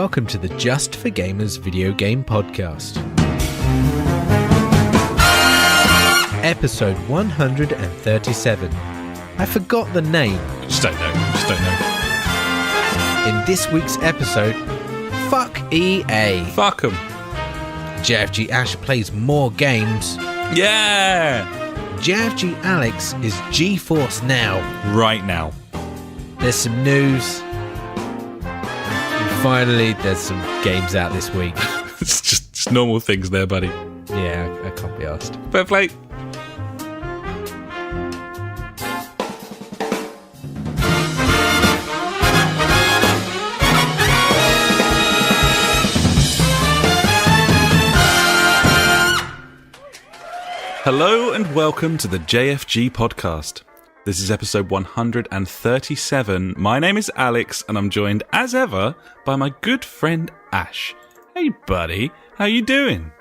welcome to the Just for Gamers video game podcast. Episode 137. I forgot the name. Just don't know. In this week's episode, fuck EA. Fuck 'em. JfG Ash plays more games. Yeah! JfG Alex is GeForce Now. Right now. There's some news. And finally, there's some games out this week. It's just normal things there, buddy. Yeah, I can't be asked. Fair play. Hello and welcome to the JfG podcast. This is episode 137. My name is Alex and I'm joined as ever by my good friend Ash. Hey buddy, how you doing?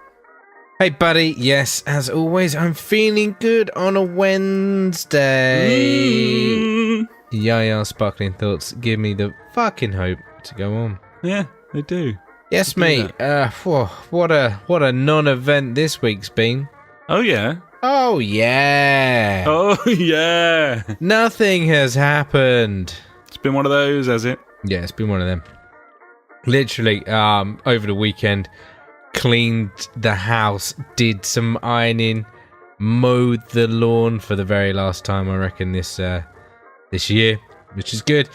Hey buddy, yes, as always, I'm feeling good on a Wednesday. Yeah, sparkling thoughts give me the fucking hope to go on. Yeah, they do. Yes, mate. What a non-event this week's been. Oh yeah. Oh yeah. Oh yeah. Nothing has happened. It's been one of those, has it? Yeah, it's been one of them. Literally, over the weekend, cleaned the house, did some ironing, mowed the lawn for the very last time, I reckon, this year, which is good.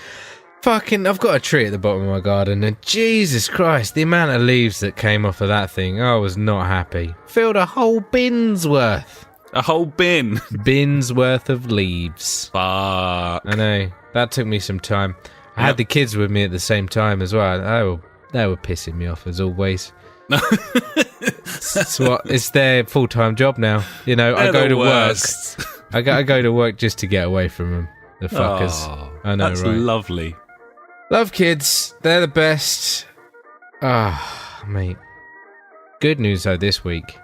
Fucking, I've got a tree at the bottom of my garden, and Jesus Christ, the amount of leaves that came off of that thing, I was not happy. Filled a whole bin's worth. A whole bin? Bin's worth of leaves. Fuck. I know, that took me some time. I had the kids with me at the same time as well. They were pissing me off, as always. It's their full-time job now. You know, I go to work. I go to work just to get away from them. The fuckers. Oh, I know, that's right? lovely. Love kids. They're the best. Mate. Good news, though, this week.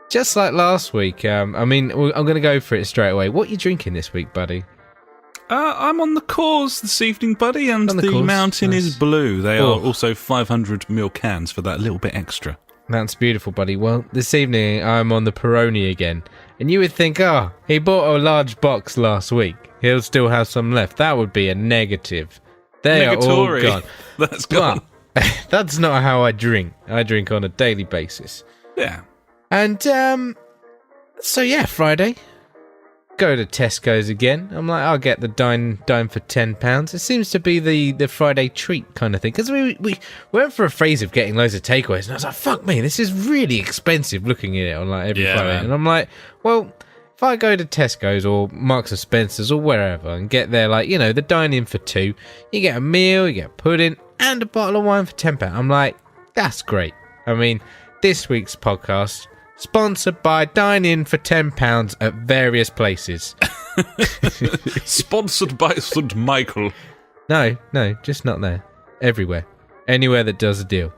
Just like last week. I'm going to go for it straight away. What are you drinking this week, buddy? I'm on the cause this evening, buddy, and the mountain is blue. They are also 500ml cans for that little bit extra. That's beautiful, buddy. Well, this evening I'm on the Peroni again. And you would think, he bought a large box last week. He'll still have some left. That would be a negative. They are all gone. That's gone. But that's not how I drink. I drink on a daily basis. Yeah. And, Friday. Go to Tesco's again. I'm like, I'll get the dine for £10. It seems to be the Friday treat kind of thing. Because we went for a phase of getting loads of takeaways. And I was like, fuck me, this is really expensive looking at it on like every Friday. Man. And I'm like, well, if I go to Tesco's or Marks and Spencer's or wherever and get there, like, you know, the dine-in for £2, you get a meal, you get pudding and a bottle of wine for £10. I'm like, that's great. I mean, this week's podcast sponsored by Dine-In for £10 at various places. Sponsored by St. Michael. No, just not there. Everywhere. Anywhere that does a deal.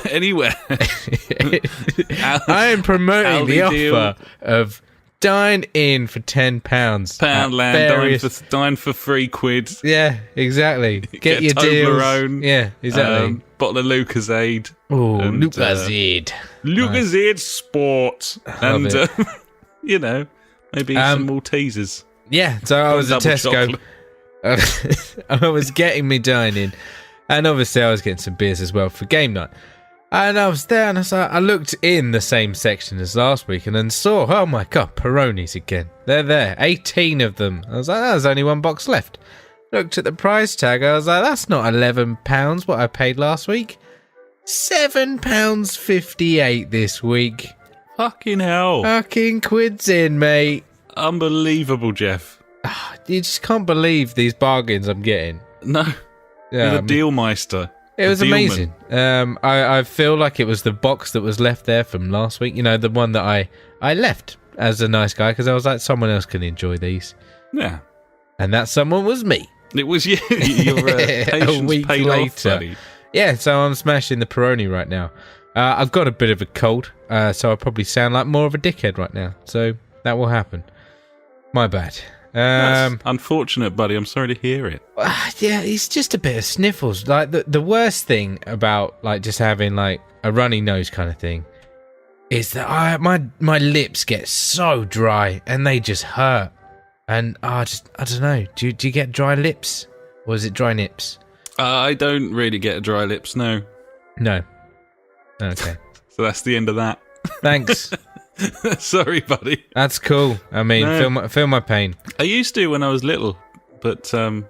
Anywhere. I am promoting the offer of Dine-In for £10. Poundland, dine for £3. Yeah, exactly. Get your Toblerone. deals. Yeah, exactly. Bottle of Lucozade. Oh, Lucozade. Lucozade Sport. And, maybe some Maltesers. Yeah, so I was at Tesco. I was getting me Dine-In. And obviously I was getting some beers as well for game night. And I was there and I looked in the same section as last week and then saw, oh my God, Peronis again. They're there. 18 of them. I was like, there's only one box left. Looked at the price tag. I was like, that's not £11 what I paid last week. £7.58 this week. Fucking hell. Fucking quids in, mate. Unbelievable, Jeff. You just can't believe these bargains I'm getting. No. Yeah, You're the Dealmeister. It was amazing. I feel like it was the box that was left there from last week. You know, the one that I left as a nice guy because I was like, someone else can enjoy these. Yeah. And that someone was me. It was you. Your patience a week paid later. off, buddy. Yeah, so I'm smashing the Peroni right now. I've got a bit of a cold, so I probably sound like more of a dickhead right now. So that will happen. My bad. That's unfortunate, buddy. I'm sorry to hear it. Yeah, it's just a bit of sniffles. Like the worst thing about like just having like a runny nose kind of thing is that my lips get so dry and they just hurt. And I don't know. Do you get dry lips, or is it dry nips? I don't really get dry lips. No. Okay. So that's the end of that. Thanks. Sorry, buddy. That's cool. I mean, No. feel my pain. I used to when I was little, but I'm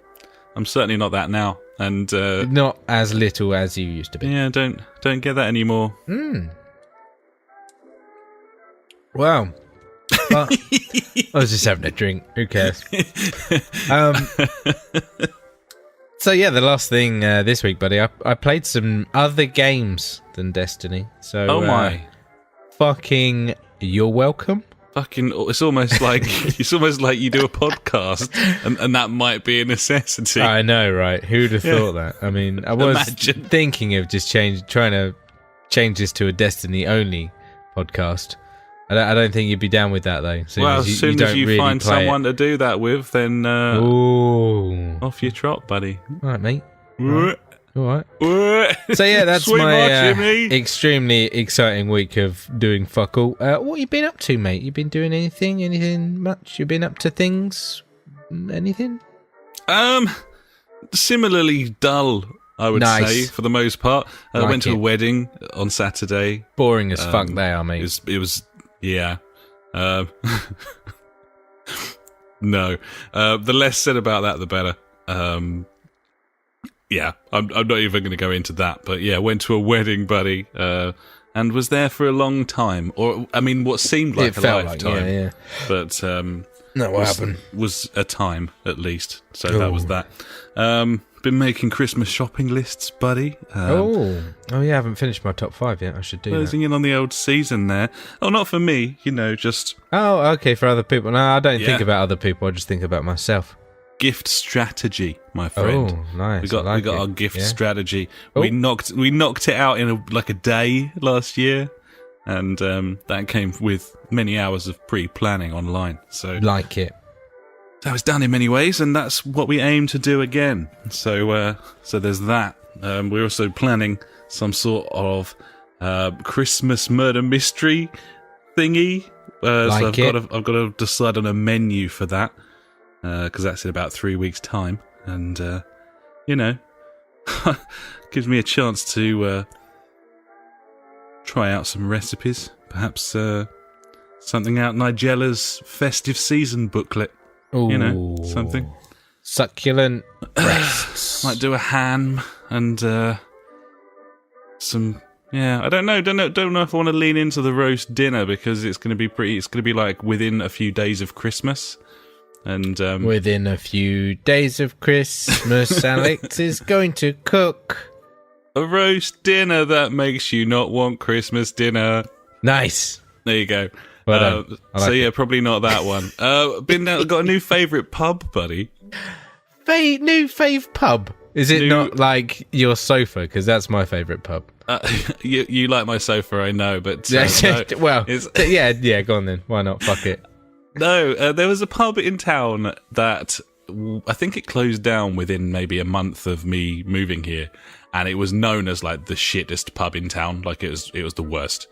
certainly not that now. And Not as little as you used to be. yeah, don't get that anymore. Wow. Well, I was just having a drink. Who cares? So yeah, the last thing this week, buddy, I played some other games than Destiny. So Oh my. Fucking, you're welcome. Fucking, it's almost like you do a podcast, and that might be a necessity. I know, right? Who'd have thought that? I mean, I was Imagine. thinking of just trying to change this to a Destiny only podcast. I don't think you'd be down with that though. As soon as you really find play someone to do that with, then Ooh. off you trot, buddy. All right, mate. All right. So So yeah, that's Sweet my Jimmy. extremely exciting week of doing fuck all. What you been up to, mate? You been doing anything? Anything much? You been up to things? Anything? Similarly dull, I would Nice. say, for the most part. I Like went to a it. wedding on Saturday. Boring as fuck. They are, mate. It was yeah. No. The less said about that, the better. Yeah, I'm not even going to go into that. But yeah, went to a wedding, buddy, and was there for a long time. Or, I mean, what seemed like It a felt lifetime. like, yeah. But No, what happened? was a time, at least. So that was Ooh. that. Been making Christmas shopping lists, buddy. Oh yeah, I haven't finished my top 5 yet. I should do that. Closing in on the old season there. Oh, not for me, just Oh, okay, for other people. No, I don't think Yeah. about other people. I just think about myself. gift strategy, my friend. Oh, nice. We got I like our it. gift Yeah. strategy. Oh. We knocked it out in a day last year, and that came with many hours of pre-planning online. So Like it. that was done in many ways, and that's what we aim to do again. So there's that. We're also planning some sort of Christmas murder mystery thingy. Like So it. I've got to decide on a menu for that, because that's in about 3 weeks' time, and gives me a chance to try out some recipes. Perhaps something out Nigella's festive season booklet. Ooh. Something. Succulent breasts. Might do a ham and some. Yeah, I don't know if I want to lean into the roast dinner, because it's going to be like within a few days of Christmas, and Within a few days of Christmas, Alex is going to cook. a roast dinner that makes you not want Christmas dinner. Nice. There you go. Well done. I like So yeah, it. probably not that one. Got a new favourite pub, buddy. New fave pub. Is it New- not like your sofa? Because that's my favourite pub. You like my sofa, I know, but Yeah, no, well, it's- yeah, go on then. Why not? Fuck it. No, there was a pub in town that I think it closed down within maybe a month of me moving here, and it was known as like the shittest pub in town. Like it was the worst.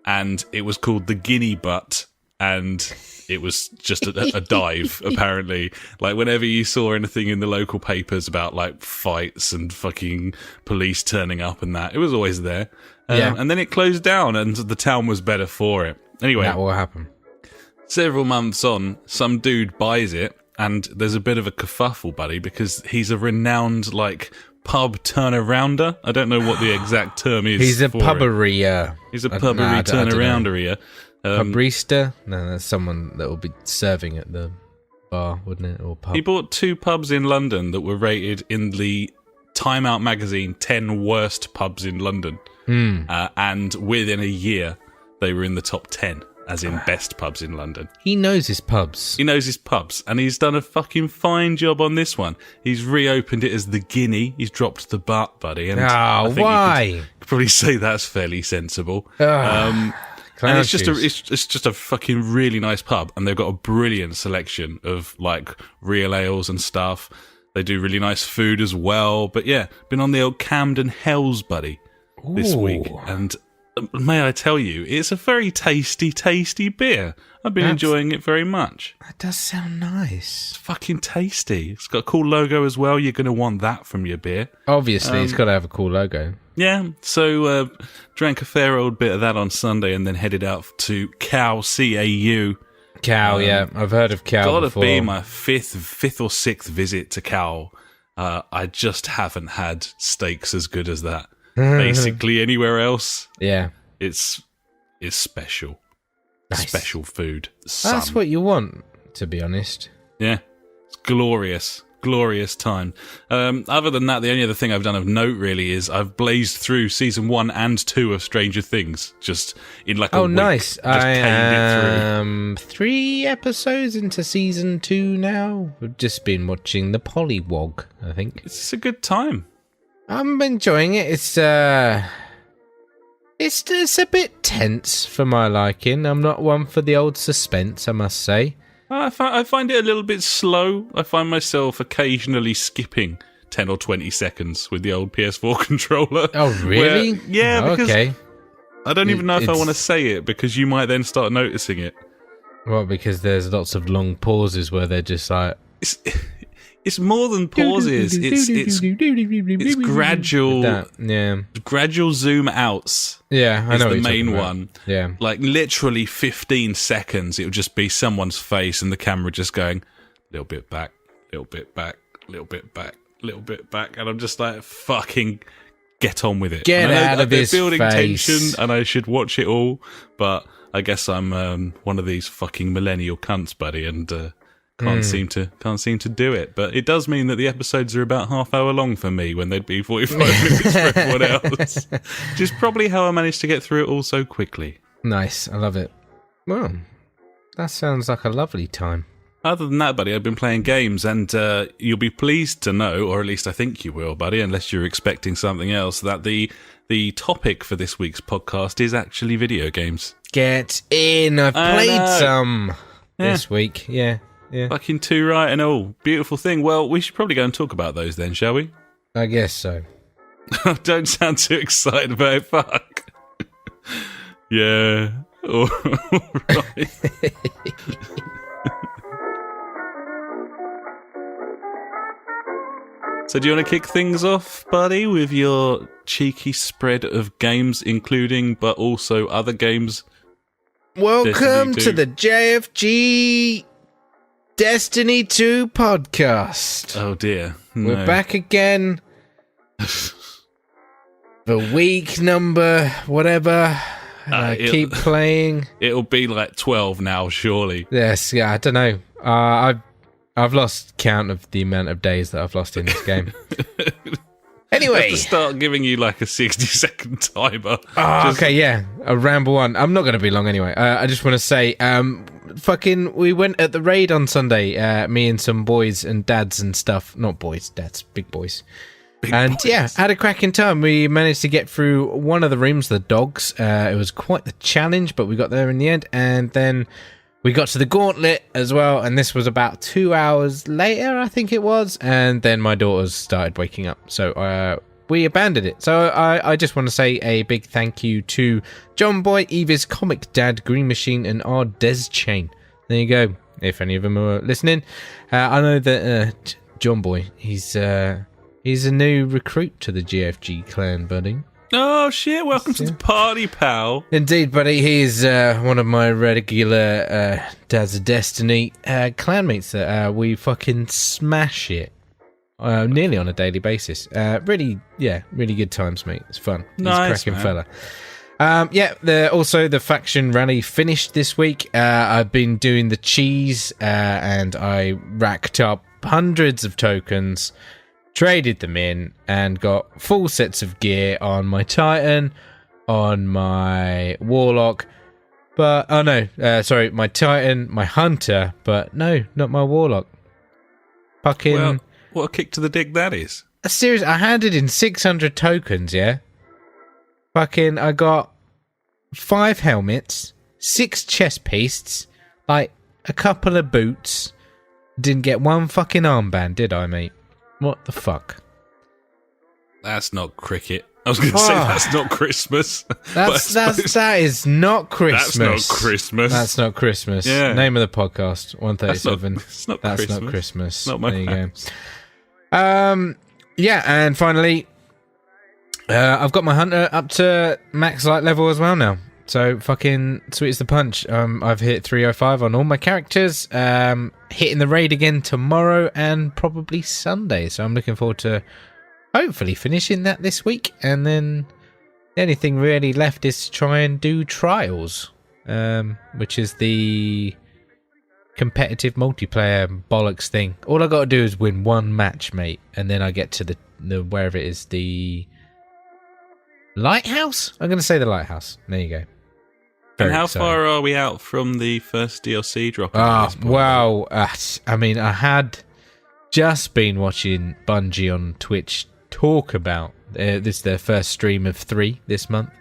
And it was called the Guinea Butt, and it was just a dive, apparently. Like whenever you saw anything in the local papers about like fights and fucking police turning up and that, it was always there. Yeah. And then it closed down, and the town was better for it. Anyway, That will happen. several months on, some dude buys it, and there's a bit of a kerfuffle, buddy, because he's a renowned, like, pub turnarounder. I don't know what the exact term is. He's a for it. pubbery. He's a I pubbery don't know. turnarounder. Pubrista? No, that's someone that will be serving at the bar, wouldn't it? Or pub. He bought 2 pubs in London that were rated in the Time Out magazine 10 worst pubs in London. And within a year, they were in the top 10, as in best pubs in London. He knows his pubs. He knows his pubs, and he's done a fucking fine job on this one. He's reopened it as the Guinea. He's dropped the butt, buddy. And I think why? You could probably say that's fairly sensible. Ah. Clown and it's just shoes. it's just a fucking really nice pub, and they've got a brilliant selection of like real ales and stuff. They do really nice food as well. But yeah, been on the old Camden Hells, buddy, this week, and may I tell you, it's a very tasty, tasty beer. I've been enjoying it very much. That does sound nice. It's fucking tasty. It's got a cool logo as well. You're going to want that from your beer. Obviously, it's got to have a cool logo. Yeah, so drank a fair old bit of that on Sunday and then headed out to Cow, C-A-U. Cow, yeah. I've heard of Cow before. Gotta be my fifth or sixth visit to Cow. I just haven't had steaks as good as that. Basically, anywhere else, yeah, it's special. Nice. Special food. That's what you want, to be honest. Yeah, it's glorious. Glorious time. Other than that, the only other thing I've done of note really is I've blazed through season 1 and 2 of Stranger Things just in like a week. Nice. Just I am 3 episodes into season 2 now. We've just been watching the Pollywog, I think. It's a good time. I'm enjoying it. It's a bit tense for my liking. I'm not one for the old suspense, I must say. I find it a little bit slow. I find myself occasionally skipping 10 or 20 seconds with the old PS4 controller. Oh, really? Because okay. I don't even know if I want to say it, because you might then start noticing it. Well, because there's lots of long pauses where they're just like... It's more than pauses. It's gradual. Yeah. Gradual zoom outs. Yeah, I know. Is what the you're main talking one. about. Yeah. Like literally 15 seconds, it would just be someone's face and the camera just going a little bit back, little bit back, little bit back, little bit back, and I'm just like, fucking get on with it. Get out of his building face. tension, and I should watch it all, but I guess I'm one of these fucking millennial cunts, buddy, and can't seem to do it. But it does mean that the episodes are about half hour long for me when they'd be 45 minutes for everyone else. Which is probably how I managed to get through it all so quickly. Nice, I love it. Well, that sounds like a lovely time. Other than that, buddy, I've been playing games, and you'll be pleased to know, or at least I think you will, buddy, unless you're expecting something else, that the topic for this week's podcast is actually video games. Get in! I've played some this week. Yeah. Fucking 2 right and all. Beautiful thing. Well, we should probably go and talk about those then, shall we? I guess so. Don't sound too excited about it. Fuck. Yeah. All right. So do you want to kick things off, buddy, with your cheeky spread of games, including but also other games? Welcome to the JfG Destiny 2 podcast. Oh dear. No. We're back again. The week number, whatever. Keep playing. It'll be like 12 now, surely. Yes, yeah, I don't know. I've lost count of the amount of days that I've lost in this game. Anyway. I have to start giving you like a 60-second timer. Oh, okay, yeah. A ramble on. I'm not going to be long anyway. I just want to say, we went at the raid on Sunday, me and some boys and dads and stuff. Not boys, dads, big boys. Yeah, had a cracking time. We managed to get through one of the rooms, the dogs. It was quite the challenge, but we got there in the end. And then we got to the gauntlet as well, and this was about 2 hours later, I think it was. And then my daughters started waking up, so we abandoned it. So I just want to say a big thank you to John Boy, Eva's Comic Dad, Green Machine, and our Des Chain. There you go, if any of them are listening. I know that John Boy, he's a new recruit to the JfG clan, buddy. Oh shit, welcome to the party, pal. Indeed, buddy. He's one of my regular Dads of Destiny clanmates that we fucking smash it nearly on a daily basis. Really good times, mate. It's fun. Nice, he's a cracking fella. Also the faction rally finished this week. I've been doing the cheese and I racked up hundreds of tokens, traded them in, and got full sets of gear on my Titan, on my Warlock, but my Titan, my Hunter, but no, not my Warlock. Fucking, well, what a kick to the dick that is. Seriously, I handed in 600 tokens, yeah? Fucking, I got 5 helmets, 6 chest pieces, like a couple of boots. Didn't get one fucking armband, did I, mate? What the fuck? That's not cricket. I was going to say that's not Christmas. That is not Christmas. That's not Christmas. That's not Christmas. Yeah. Name of the podcast, 137. That's not That's Christmas. not Christmas. Not my there you pants. go. Yeah, and finally, I've got my hunter up to max light level as well now. So fucking sweet as the punch. I've hit 305 on all my characters. Hitting the raid again tomorrow and probably Sunday. So I'm looking forward to hopefully finishing that this week. And then the only thing really left is to try and do trials, which is the competitive multiplayer bollocks thing. All I got to do is win one match, mate, and then I get to the wherever it is, the lighthouse. I'm going to say the lighthouse. There you go. And how far are we out from the first DLC dropping? Well, I mean, I had just been watching Bungie on Twitch talk about this is their first stream of 3 this month,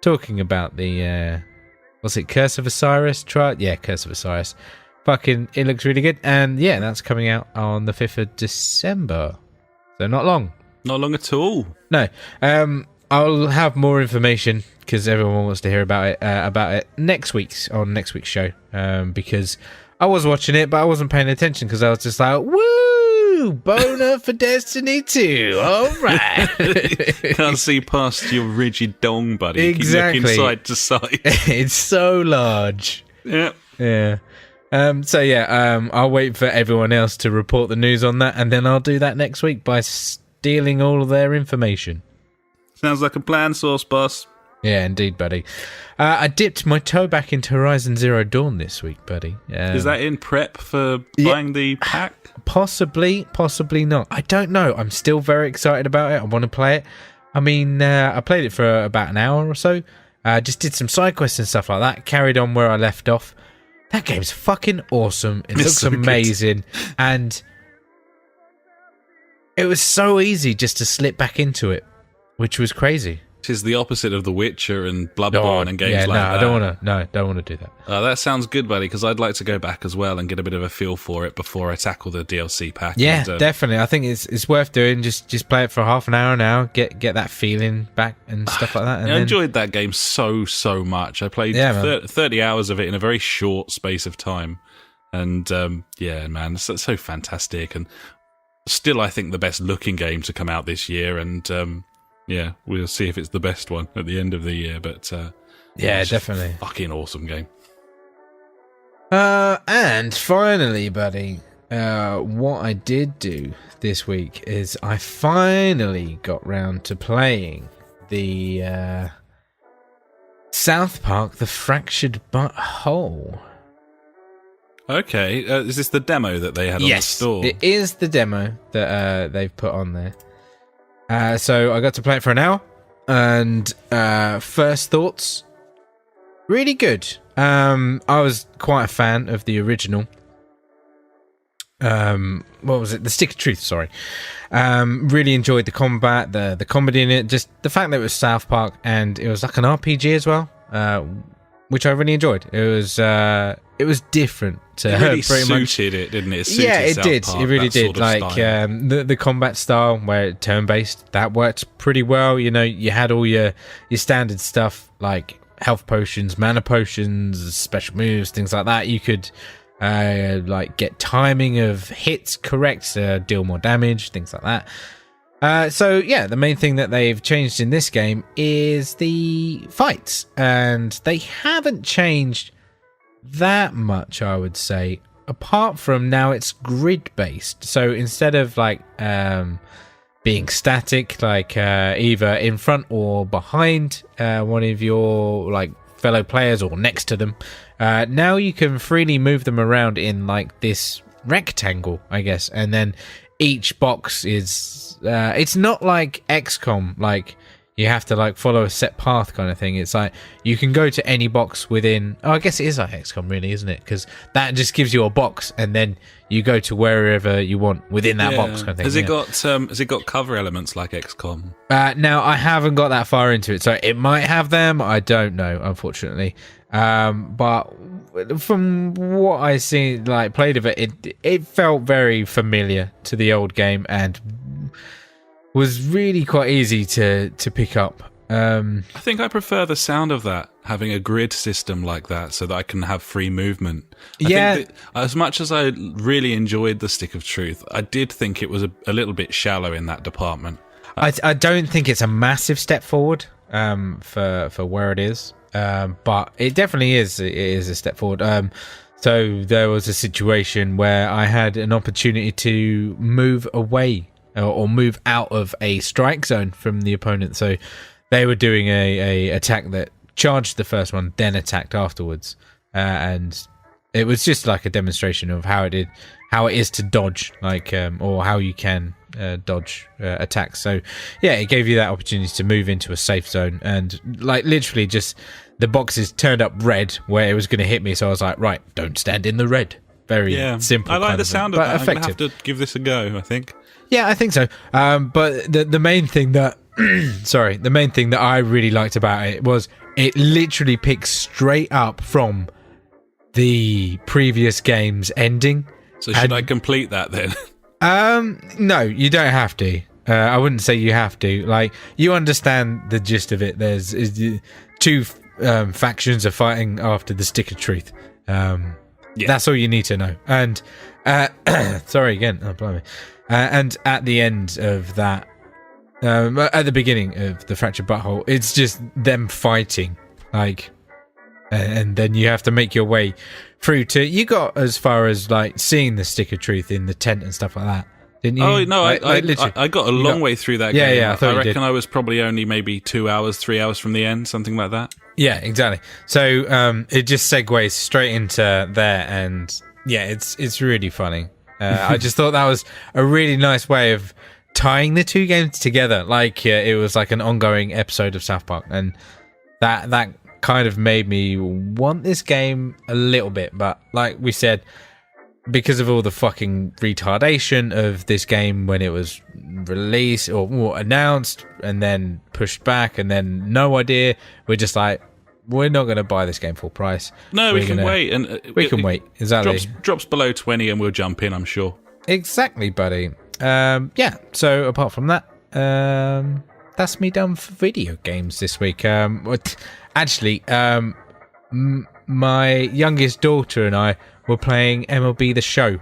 talking about the what's it, Curse of Osiris trial? Yeah, Curse of Osiris. Fucking, it looks really good, and yeah, that's coming out on the 5th of December, so not long. Not long at all. No, I'll have more information because everyone wants to hear about it next week's show. Because I was watching it, but I wasn't paying attention because I was just like, "Woo, boner for Destiny 2! All right." Can't see past your rigid dong, buddy. Exactly. Keep looking side to side. It's so large. Yeah. Yeah. I'll wait for everyone else to report the news on that, and then I'll do that next week by stealing all of their information. Sounds like a plan, Sauce Boss. Yeah, indeed, buddy. I dipped my toe back into Horizon Zero Dawn this week, buddy. Is that in prep for buying the pack? Possibly not. I don't know. I'm still very excited about it. I want to play it. I mean, I played it for about an hour or so. Just did some side quests and stuff like that. Carried on where I left off. That game's fucking awesome. It looks so amazing. Good. And it was so easy just to slip back into it, which was crazy. Which is the opposite of The Witcher and Bloodborne and games like that. I don't want to do that. That sounds good, buddy, because I'd like to go back as well and get a bit of a feel for it before I tackle the DLC pack. Yeah, definitely. I think it's worth doing. Just play it for half an hour now, get that feeling back and stuff like that. And I enjoyed that game so much. I played 30 hours of it in a very short space of time. And man, it's so fantastic. And still, I think the best looking game to come out this year. And yeah, we'll see if it's the best one at the end of the year, but yeah, definitely. Fucking awesome game. And finally, buddy, what I did do this week is I finally got round to playing the South Park: The Fractured But Whole. Okay, is this the demo that they had on the store? Yes, it is the demo that they've put on there. So I got to play it for an hour, and first thoughts, really good. I was quite a fan of the original. What was it? The Stick of Truth, sorry. Really enjoyed the combat, the comedy in it, just the fact that it was South Park, and it was like an RPG as well, which I really enjoyed. It was different. It really suited it, didn't it? It did. It really did. Like the combat style, where it turn-based, that worked pretty well. You know, you had all your standard stuff like health potions, mana potions, special moves, things like that. You could like get timing of hits correct to deal more damage, things like that. So yeah, the main thing that they've changed in this game is the fights, and they haven't changed that much, I would say, apart from now it's grid based. So instead of like being static, like either in front or behind one of your like fellow players or next to them, now you can freely move them around in like this rectangle, I guess, and then each box is it's not like XCOM, like you have to like follow a set path kind of thing. It's like you can go to any box within. Oh, I guess it is like XCOM, really, isn't it? Because that just gives you a box, and then you go to wherever you want within that box kind of thing. Has it got cover elements like XCOM? Now I haven't got that far into it, so it might have them. I don't know, unfortunately. But from what I see, like played of it felt very familiar to the old game and was really quite easy to pick up. I think I prefer the sound of that, having a grid system like that, so that I can have free movement. I think that as much as I really enjoyed the Stick of Truth, I did think it was a little bit shallow in that department. I don't think it's a massive step forward for where it is. But it definitely is. It is a step forward. So there was a situation where I had an opportunity to move away or move out of a strike zone from the opponent. So they were doing a attack that charged the first one, then attacked afterwards, and it was just like a demonstration of how it is to dodge, like or how you can dodge attacks. So yeah, it gave you that opportunity to move into a safe zone, and like literally just the boxes turned up red where it was going to hit me. So I was like, right, don't stand in the red. Very simple. I like the sound of that. Effective. I'm going to have to give this a go, I think. Yeah, I think so. But the main thing that the main thing that I really liked about it was it literally picks straight up from the previous game's ending. So should I complete that then? No, you don't have to. I wouldn't say you have to. Like, you understand the gist of it. There's two factions are fighting after the Stick of Truth. That's all you need to know. And sorry again. Oh, blimey. And at the end of that, at the beginning of the Fractured Butthole, it's just them fighting, like, and then you have to make your way through to. You got as far as like seeing the Stick of Truth in the tent and stuff like that, didn't you? Oh no, literally, I got a long way through that game. Yeah, I reckon I was probably only maybe 2 hours, 3 hours from the end, something like that. Yeah, exactly. So it just segues straight into there, and yeah, it's really funny. I just thought that was a really nice way of tying the two games together. Like it was like an ongoing episode of South Park, and that kind of made me want this game a little bit. But like we said, because of all the fucking retardation of this game when it was released or announced and then pushed back and then no idea, we're just like, we're not going to buy this game full price. No, we can wait. And we can wait. Exactly. Drops below 20 and we'll jump in, I'm sure. Exactly, buddy. Yeah, so apart from that, that's me done for video games this week. Actually, my youngest daughter and I were playing MLB The Show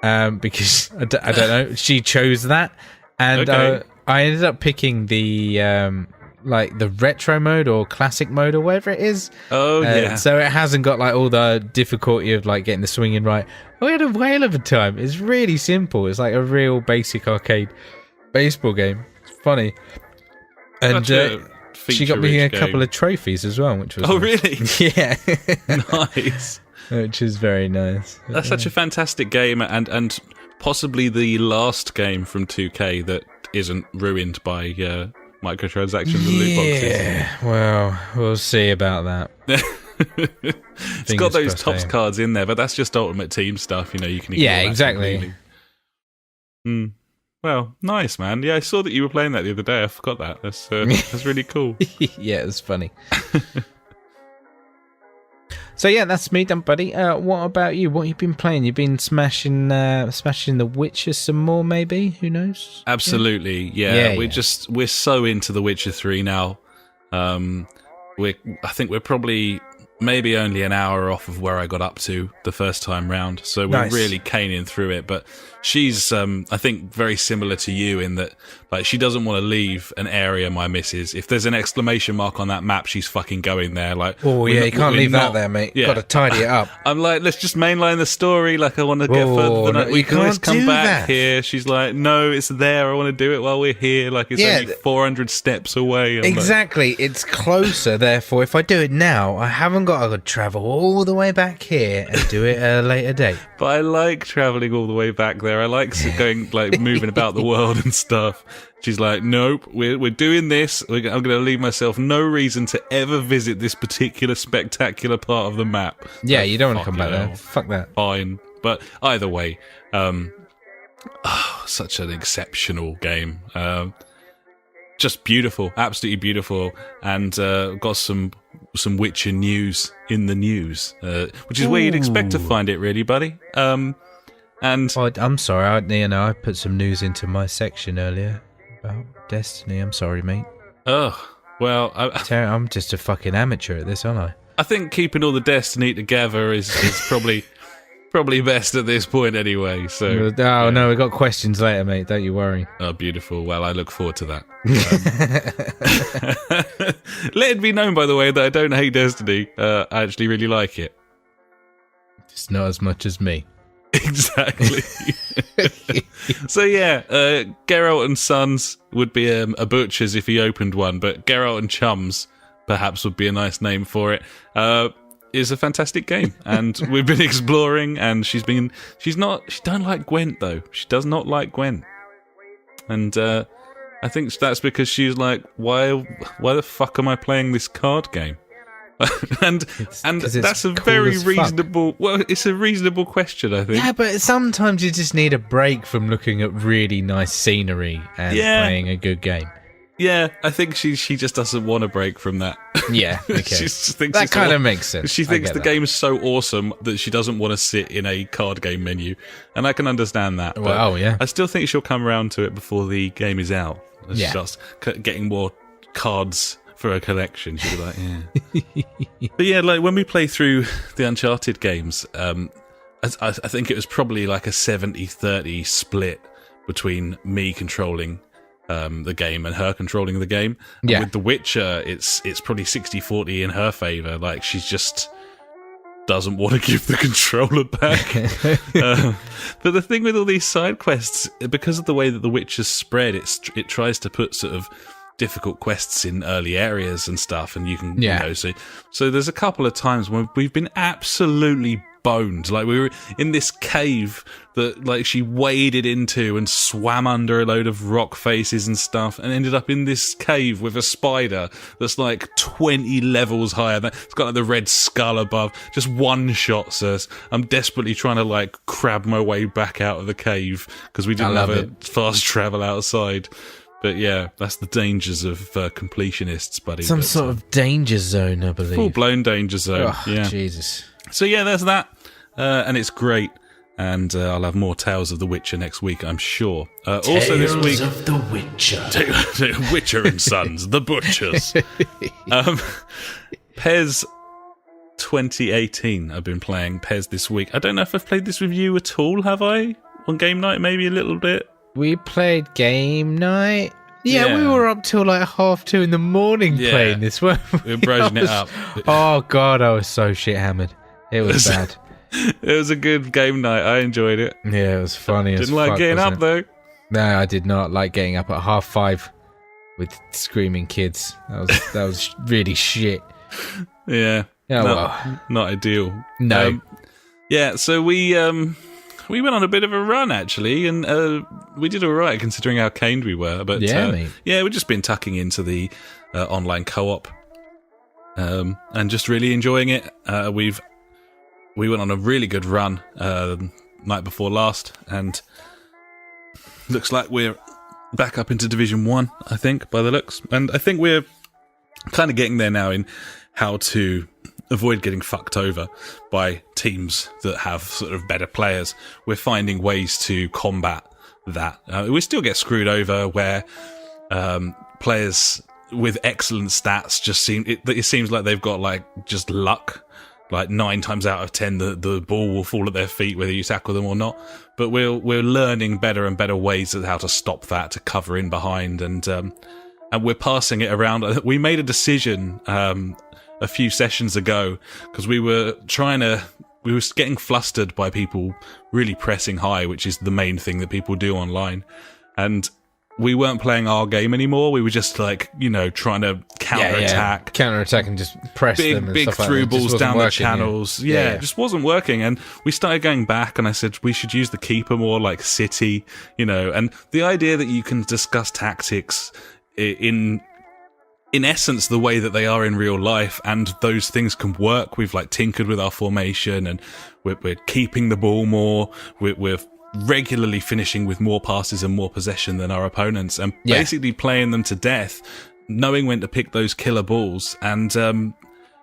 because, I don't know, she chose that. And I ended up picking the like the retro mode or classic mode or whatever it is. Oh, yeah. So it hasn't got like all the difficulty of like getting the swinging right. We had a whale of a time. It's really simple. It's like a real basic arcade baseball game. It's funny. And she got me a couple of trophies as well, which was nice. Really? Yeah. Nice. Which is very nice. That's such a fantastic game, and possibly the last game from 2K that isn't ruined by microtransactions and loot boxes. Yeah, well, we'll see about that. It's got those tops cards in there, but that's just Ultimate Team stuff, you know. You can exactly. Well, nice, man. Yeah, I saw that you were playing that the other day. I forgot that. That's really cool. Yeah, it was funny. So yeah, that's me done, buddy. What about you? What have you been playing? You've been smashing The Witcher some more, maybe? Who knows? Absolutely, yeah. We're so into The Witcher 3 now. I think we're probably maybe only an hour off of where I got up to the first time round, so we're really caning through it. But she's, I think, very similar to you in that, like, she doesn't want to leave an area, my missus. If there's an exclamation mark on that map, she's fucking going there. Like, oh yeah, you can't leave that there, mate. Yeah. Got to tidy it up. I'm like, let's just mainline the story. Like, I want to get further than we can always come back here. She's like, no, it's there. I want to do it while we're here. Like, it's only 400 steps away. I'm exactly, it's closer. Therefore, if I do it now, I haven't haven't got to travel all the way back here and do it at a later date. But I like travelling all the way back there. I like going, like, moving about the world and stuff. She's like, nope, we're doing this. I'm going to leave myself no reason to ever visit this particular spectacular part of the map. Yeah, you don't want to come back there. Fuck that. Fine. But either way, such an exceptional game. Just beautiful, absolutely beautiful, and got some Witcher news in the news, which is where you'd expect to find it, really, buddy. And I'm sorry, I put some news into my section earlier about Destiny. I'm sorry, mate. Oh, well, I'm just a fucking amateur at this, aren't I? I think keeping all the Destiny together is probably best at this point anyway. So no, we got questions later, mate. Don't you worry. Oh, beautiful. Well, I look forward to that. Let it be known, by the way, that I don't hate Destiny. I actually really like it. Just not as much as me. Exactly. So yeah, Geralt and Sons would be a butcher's if he opened one, but Geralt and Chums perhaps would be a nice name for it. Is a fantastic game, and we've been exploring, and she don't like Gwent though. She does not like Gwent, and I think that's because she's like, why the fuck am I playing this card game? and that's a very reasonable. Well, it's a reasonable question, I think. Yeah, but sometimes you just need a break from looking at really nice scenery and playing a good game. Yeah, I think she just doesn't want a break from that. Yeah, okay. That kind of makes sense. She thinks the game is so awesome that she doesn't want to sit in a card game menu, and I can understand that. Well, yeah. I still think she'll come around to it before the game is out. She starts getting more cards for a collection. She'll be like, yeah. But yeah, like when we play through the Uncharted games, I think it was probably like a 70-30 split between me controlling the game and her controlling the game. Yeah. And with The Witcher, it's probably 60-40 in her favour. Like, she's just doesn't want to give the controller back. But the thing with all these side quests, because of the way that The Witcher's spread, it tries to put sort of difficult quests in early areas and stuff, and you can, so there's a couple of times when we've been absolutely boned. Like, we were in this cave that, like, she waded into and swam under a load of rock faces and stuff, and ended up in this cave with a spider that's like 20 levels higher. It's got like the red skull above. Just one shots us. I'm desperately trying to like crab my way back out of the cave because we didn't have a fast travel outside. But yeah, that's the dangers of completionists, buddy. Some sort of danger zone, I believe. Full-blown danger zone. Oh, yeah. Jesus. So yeah, there's that. And it's great. And I'll have more Tales of the Witcher next week, I'm sure. Also this week... Tales of the Witcher. Witcher and Sons, the Butchers. PES 2018. I've been playing PES this week. I don't know if I've played this with you at all, have I? On game night, maybe a little bit. We played game night. Yeah, we were up till like 2:30 in the morning playing this. We were brushing it up. Oh, God, I was so shit-hammered. It was bad. It was a good game night. I enjoyed it. Yeah, it was funny as fuck. Didn't like getting up, though. No, I did not like getting up at 5:30 with screaming kids. That was really shit. Yeah. Well. Not ideal. No. So we went on a bit of a run, actually, and we did all right considering how caned we were. But mate. Yeah, we've just been tucking into the online co-op and just really enjoying it. We went on a really good run night before last, and looks like we're back up into Division 1, I think, by the looks. And I think we're kind of getting there now in how to avoid getting fucked over by teams that have sort of better players. We're finding ways to combat that. We still get screwed over where players with excellent stats just it seems like they've got like just luck. Like 9 times out of 10, the ball will fall at their feet whether you tackle them or not. But we're learning better and better ways of how to stop that, to cover in behind, and we're passing it around. We made a decision a few sessions ago because we were getting flustered by people really pressing high, which is the main thing that people do online. And we weren't playing our game anymore. We were just like, trying to counter-attack. Counter-attack and just press them and big stuff like through that. balls down the channels. Yeah. It just wasn't working. And we started going back, and I said we should use the keeper more like City, and the idea that you can discuss tactics in essence the way that they are in real life, and those things can work. We've like tinkered with our formation, and we're keeping the ball more. We're regularly finishing with more passes and more possession than our opponents, and basically playing them to death, knowing when to pick those killer balls. And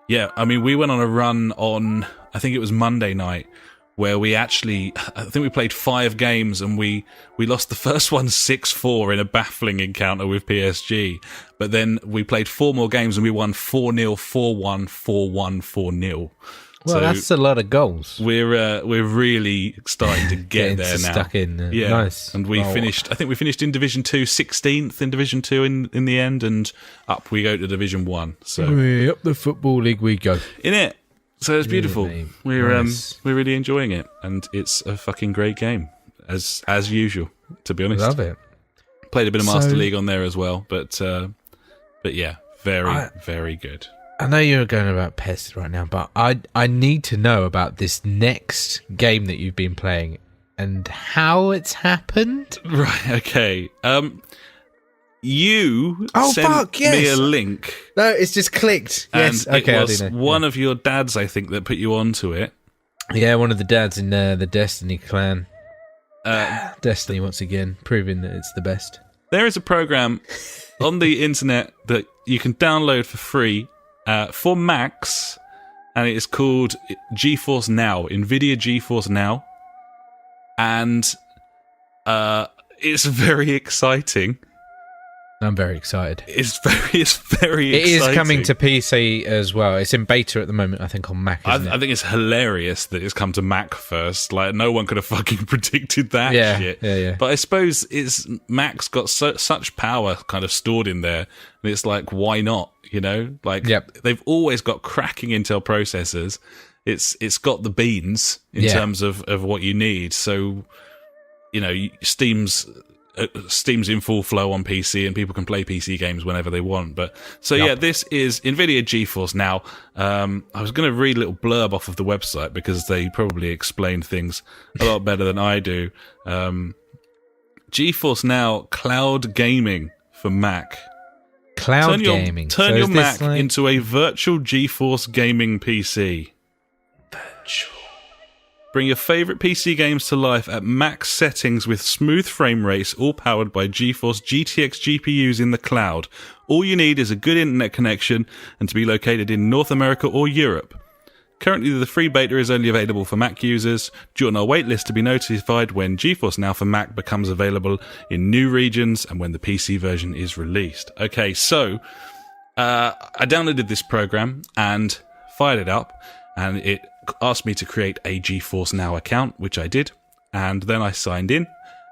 we went on a run on, I think it was Monday night, where I think we played 5 games, and we lost the first one 6-4 in a baffling encounter with PSG. But then we played 4 more games, and we won 4-0, 4-1, 4-1, 4-0. Well, that's a lot of goals. We're really starting to get there now. Stuck in. Nice. And I think we finished in Division 2, 16th in Division 2 in the end, and up we go to Division 1. So up the Football League we go. In it. So it's beautiful. We're We're really enjoying it, and it's a fucking great game, as usual, to be honest. Love it. Played a bit of Master League on there as well, but yeah, very good. I know you're going about PES right now, but I need to know about this next game that you've been playing and how it's happened. Right, okay. You sent me a link. No, it's just clicked. Yes, okay. It was one of your dads, I think, that put you onto it. Yeah, one of the dads in the Destiny clan. Destiny, once again, proving that it's the best. There is a program on the internet that you can download for free for Macs, and it is called GeForce Now, NVIDIA GeForce Now. And it's very exciting. I'm very excited. It's very exciting. It is coming to PC as well. It's in beta at the moment, I think, on Mac, isn't it? I think it's hilarious that it's come to Mac first. Like, no one could have fucking predicted that shit. Yeah. But I suppose Mac's got such power kind of stored in there, and it's like, why not? They've always got cracking Intel processors. It's got the beans in terms of what you need. So, Steam's in full flow on PC, and people can play PC games whenever they want. But this is NVIDIA GeForce Now. I was going to read a little blurb off of the website because they probably explain things a lot better than I do. GeForce Now Cloud Gaming for Mac. Gaming. Turn your Mac into a virtual GeForce gaming PC. Virtual. Bring your favourite PC games to life at max settings with smooth frame rates, all powered by GeForce GTX GPUs in the cloud. All you need is a good internet connection and to be located in North America or Europe. Currently, the free beta is only available for Mac users. Join our waitlist to be notified when GeForce Now for Mac becomes available in new regions and when the PC version is released. Okay, so I downloaded this program and fired it up, and it asked me to create a GeForce Now account, which I did, and then I signed in,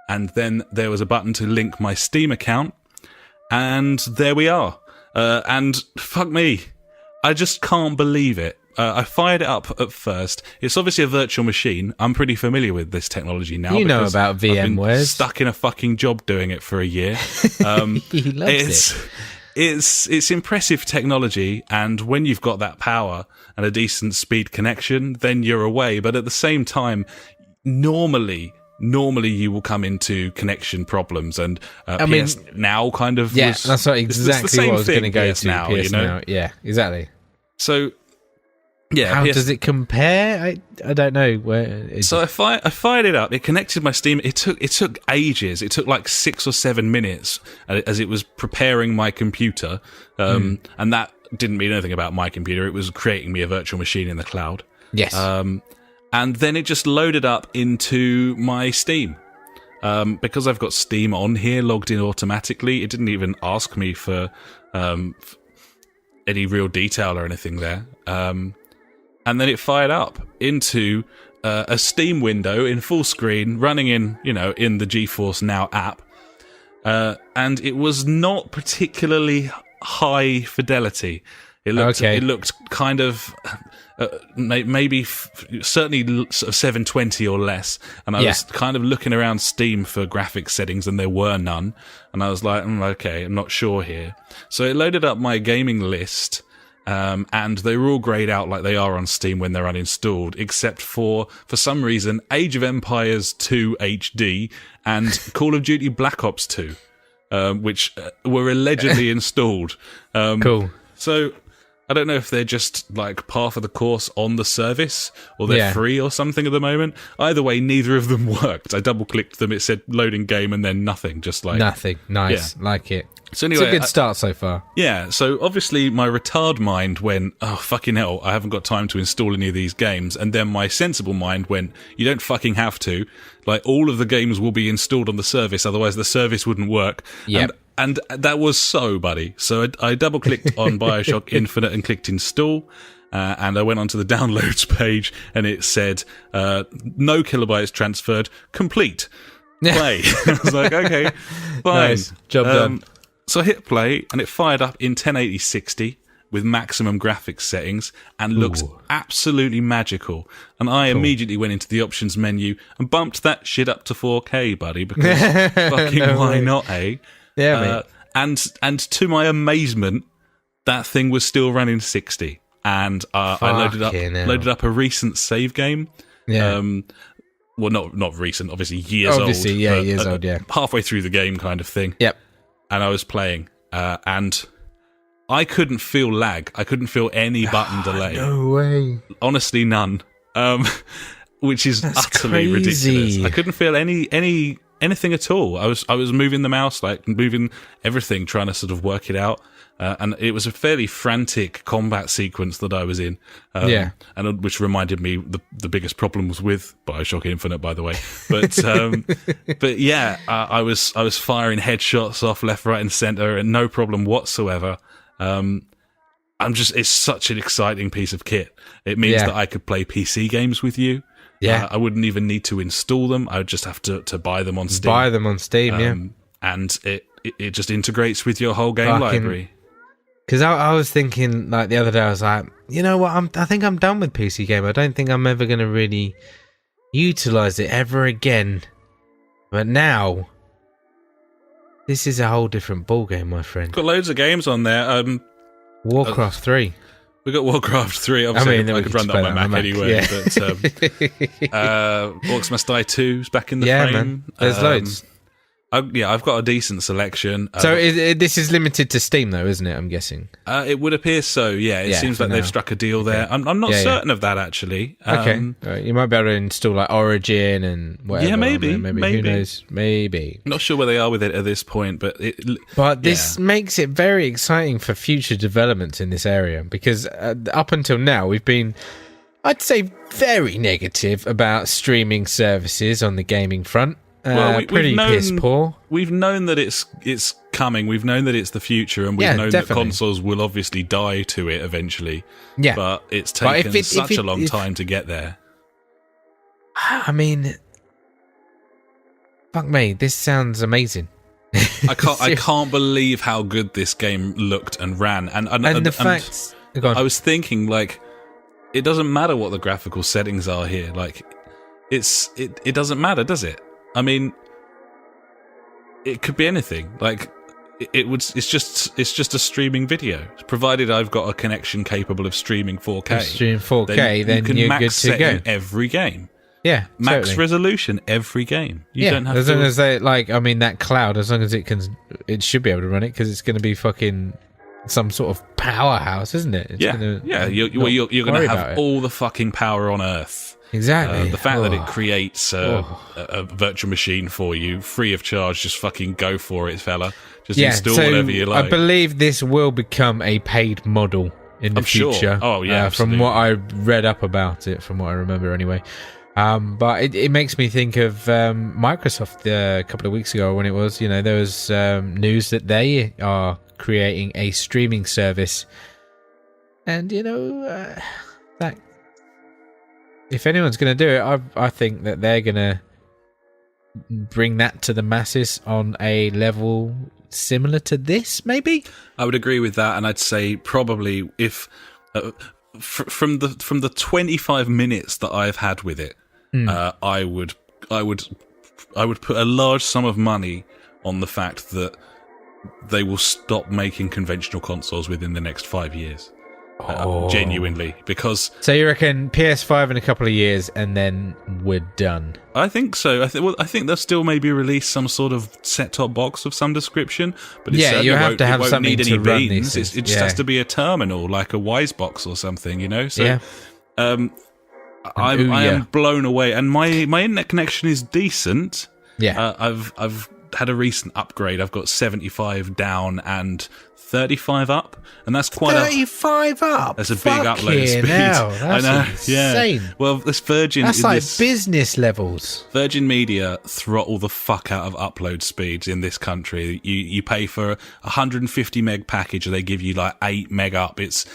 and then there was a button to link my Steam account, and there we are. And fuck me, I just can't believe it. I fired it up at first. It's obviously a virtual machine. I'm pretty familiar with this technology now. You know about VMware. I've been stuck in a fucking job doing it for a year. He loves it. It's impressive technology, and when you've got that power and a decent speed connection, then you're away. But at the same time, normally you will come into connection problems, and PS Now kind of that's exactly what I was going to go to. Now, PS Now, yeah, exactly. So. Yeah, how does it compare? I don't know where. So I fired it up. It connected my Steam. It took ages. It took like 6 or 7 minutes as it was preparing my computer, and that didn't mean anything about my computer. It was creating me a virtual machine in the cloud. Yes. And then it just loaded up into my Steam. Because I've got Steam on here logged in automatically. It didn't even ask me for any real detail or anything there. And then it fired up into a Steam window in full screen, running in the GeForce Now app. And it was not particularly high fidelity. It looked kind of maybe certainly sort of 720 or less, and I was kind of looking around Steam for graphics settings, and there were none, and I was like, okay, I'm not sure here. So it loaded up my gaming list, and they were all grayed out like they are on Steam when they're uninstalled, except for some reason, Age of Empires 2 HD and Call of Duty Black Ops 2, which were allegedly installed. Cool. So I don't know if they're just like par for the course on the service, or they're free or something at the moment. Either way, neither of them worked. I double-clicked them, it said loading game, and then nothing, just like... Nothing. Nice. Yeah. Like it. So anyway, it's a good start so far. Yeah, so obviously my retard mind went, oh, fucking hell, I haven't got time to install any of these games. And then my sensible mind went, you don't fucking have to. Like, all of the games will be installed on the service, otherwise the service wouldn't work. Yep. And that was so, buddy. So I double-clicked on Bioshock Infinite and clicked install. And I went onto the downloads page, and it said, no kilobytes transferred, complete. Play. I was like, okay, fine. Nice. Job done. So I hit play, and it fired up in 1080-60 with maximum graphics settings, and looks absolutely magical. And I immediately went into the options menu and bumped that shit up to 4K, buddy, because fucking why not, eh? Yeah, mate. And to my amazement, that thing was still running 60. And I loaded up a recent save game. Yeah. Well, not recent, obviously years old. Obviously, yeah, years old, yeah. Halfway through the game kind of thing. Yep. And I was playing, and I couldn't feel lag. I couldn't feel any button delay. No way. Honestly, none. Which is utterly crazy. ridiculous. I couldn't feel anything at all. I was moving the mouse, like moving everything, trying to sort of work it out. And it was a fairly frantic combat sequence that I was in. And which reminded me the biggest problem was with Bioshock Infinite, by the way. But yeah, I was firing headshots off left, right, and center, and no problem whatsoever. It's such an exciting piece of kit. It means that I could play PC games with you. Yeah, I wouldn't even need to install them. I would just have to buy them on Steam. Buy them on Steam, yeah. And it just integrates with your whole game library. Because I was thinking, like, the other day, I was like, you know what, I think I'm done with PC game. I don't think I'm ever going to really utilise it ever again. But now, this is a whole different ballgame, my friend. Got loads of games on there. Warcraft 3. We got Warcraft 3. Obviously, I could run that on my Mac anyway. Yeah. But Orcs Must Die 2's back in the frame. Man. There's loads. I've got a decent selection. So this is limited to Steam, though, isn't it? I'm guessing. It would appear so. Yeah, it seems like they've struck a deal there. I'm not certain of that, actually. Okay, right. You might be able to install like Origin and whatever. Yeah, maybe. Who knows? Maybe. Not sure where they are with it at this point, but this makes it very exciting for future developments in this area, because up until now we've been, I'd say, very negative about streaming services on the gaming front. Pretty piss poor. We've known that it's coming. We've known that it's the future, and we've known that consoles will obviously die to it eventually. Yeah, but it's taken such a long time to get there. I mean, fuck me, this sounds amazing. I can't believe how good this game looked and ran, and the fact. I was thinking, like, it doesn't matter what the graphical settings are here. Like, it doesn't matter, does it? I mean, it could be anything. Like, it's just a streaming video, provided I've got a connection capable of streaming 4K. Stream 4K, then you can you're max good to go. Every game. Yeah, max totally. resolution every game. You don't have as long as they that cloud, as long as it should be able to run it, because it's going to be fucking some sort of powerhouse, isn't it? You're going to have all the fucking power on Earth. Exactly. The fact that it creates a virtual machine for you, free of charge, just fucking go for it, fella. Just install whatever you like. I believe this will become a paid model in the future. Sure. Oh, yeah, from what I read up about it, from what I remember anyway. But it makes me think of Microsoft a couple of weeks ago when it was, there was news that they are creating a streaming service. And, that... if anyone's going to do it, I think that they're going to bring that to the masses on a level similar to this, maybe? I would agree with that, and I'd say probably if... from the 25 minutes that I've had with it, I would put a large sum of money on the fact that they will stop making conventional consoles within the next 5 years. Genuinely, because... So you reckon PS5 in a couple of years and then we're done? I think so. I think they'll still maybe release some sort of set-top box of some description, but you have to have something to run these. It just has to be a terminal, like a Wisebox or something, you know? So, I am blown away, and my internet connection is decent. Yeah. I've had a recent upgrade. I've got 75 down and 35 up, and that's quite 35 up. That's a big upload speed. That's I know, insane. Yeah. Well, this Virgin. That's like business levels. Virgin Media throttle the fuck out of upload speeds in this country. You pay for a 150 meg package, and they give you like 8 meg up. It's.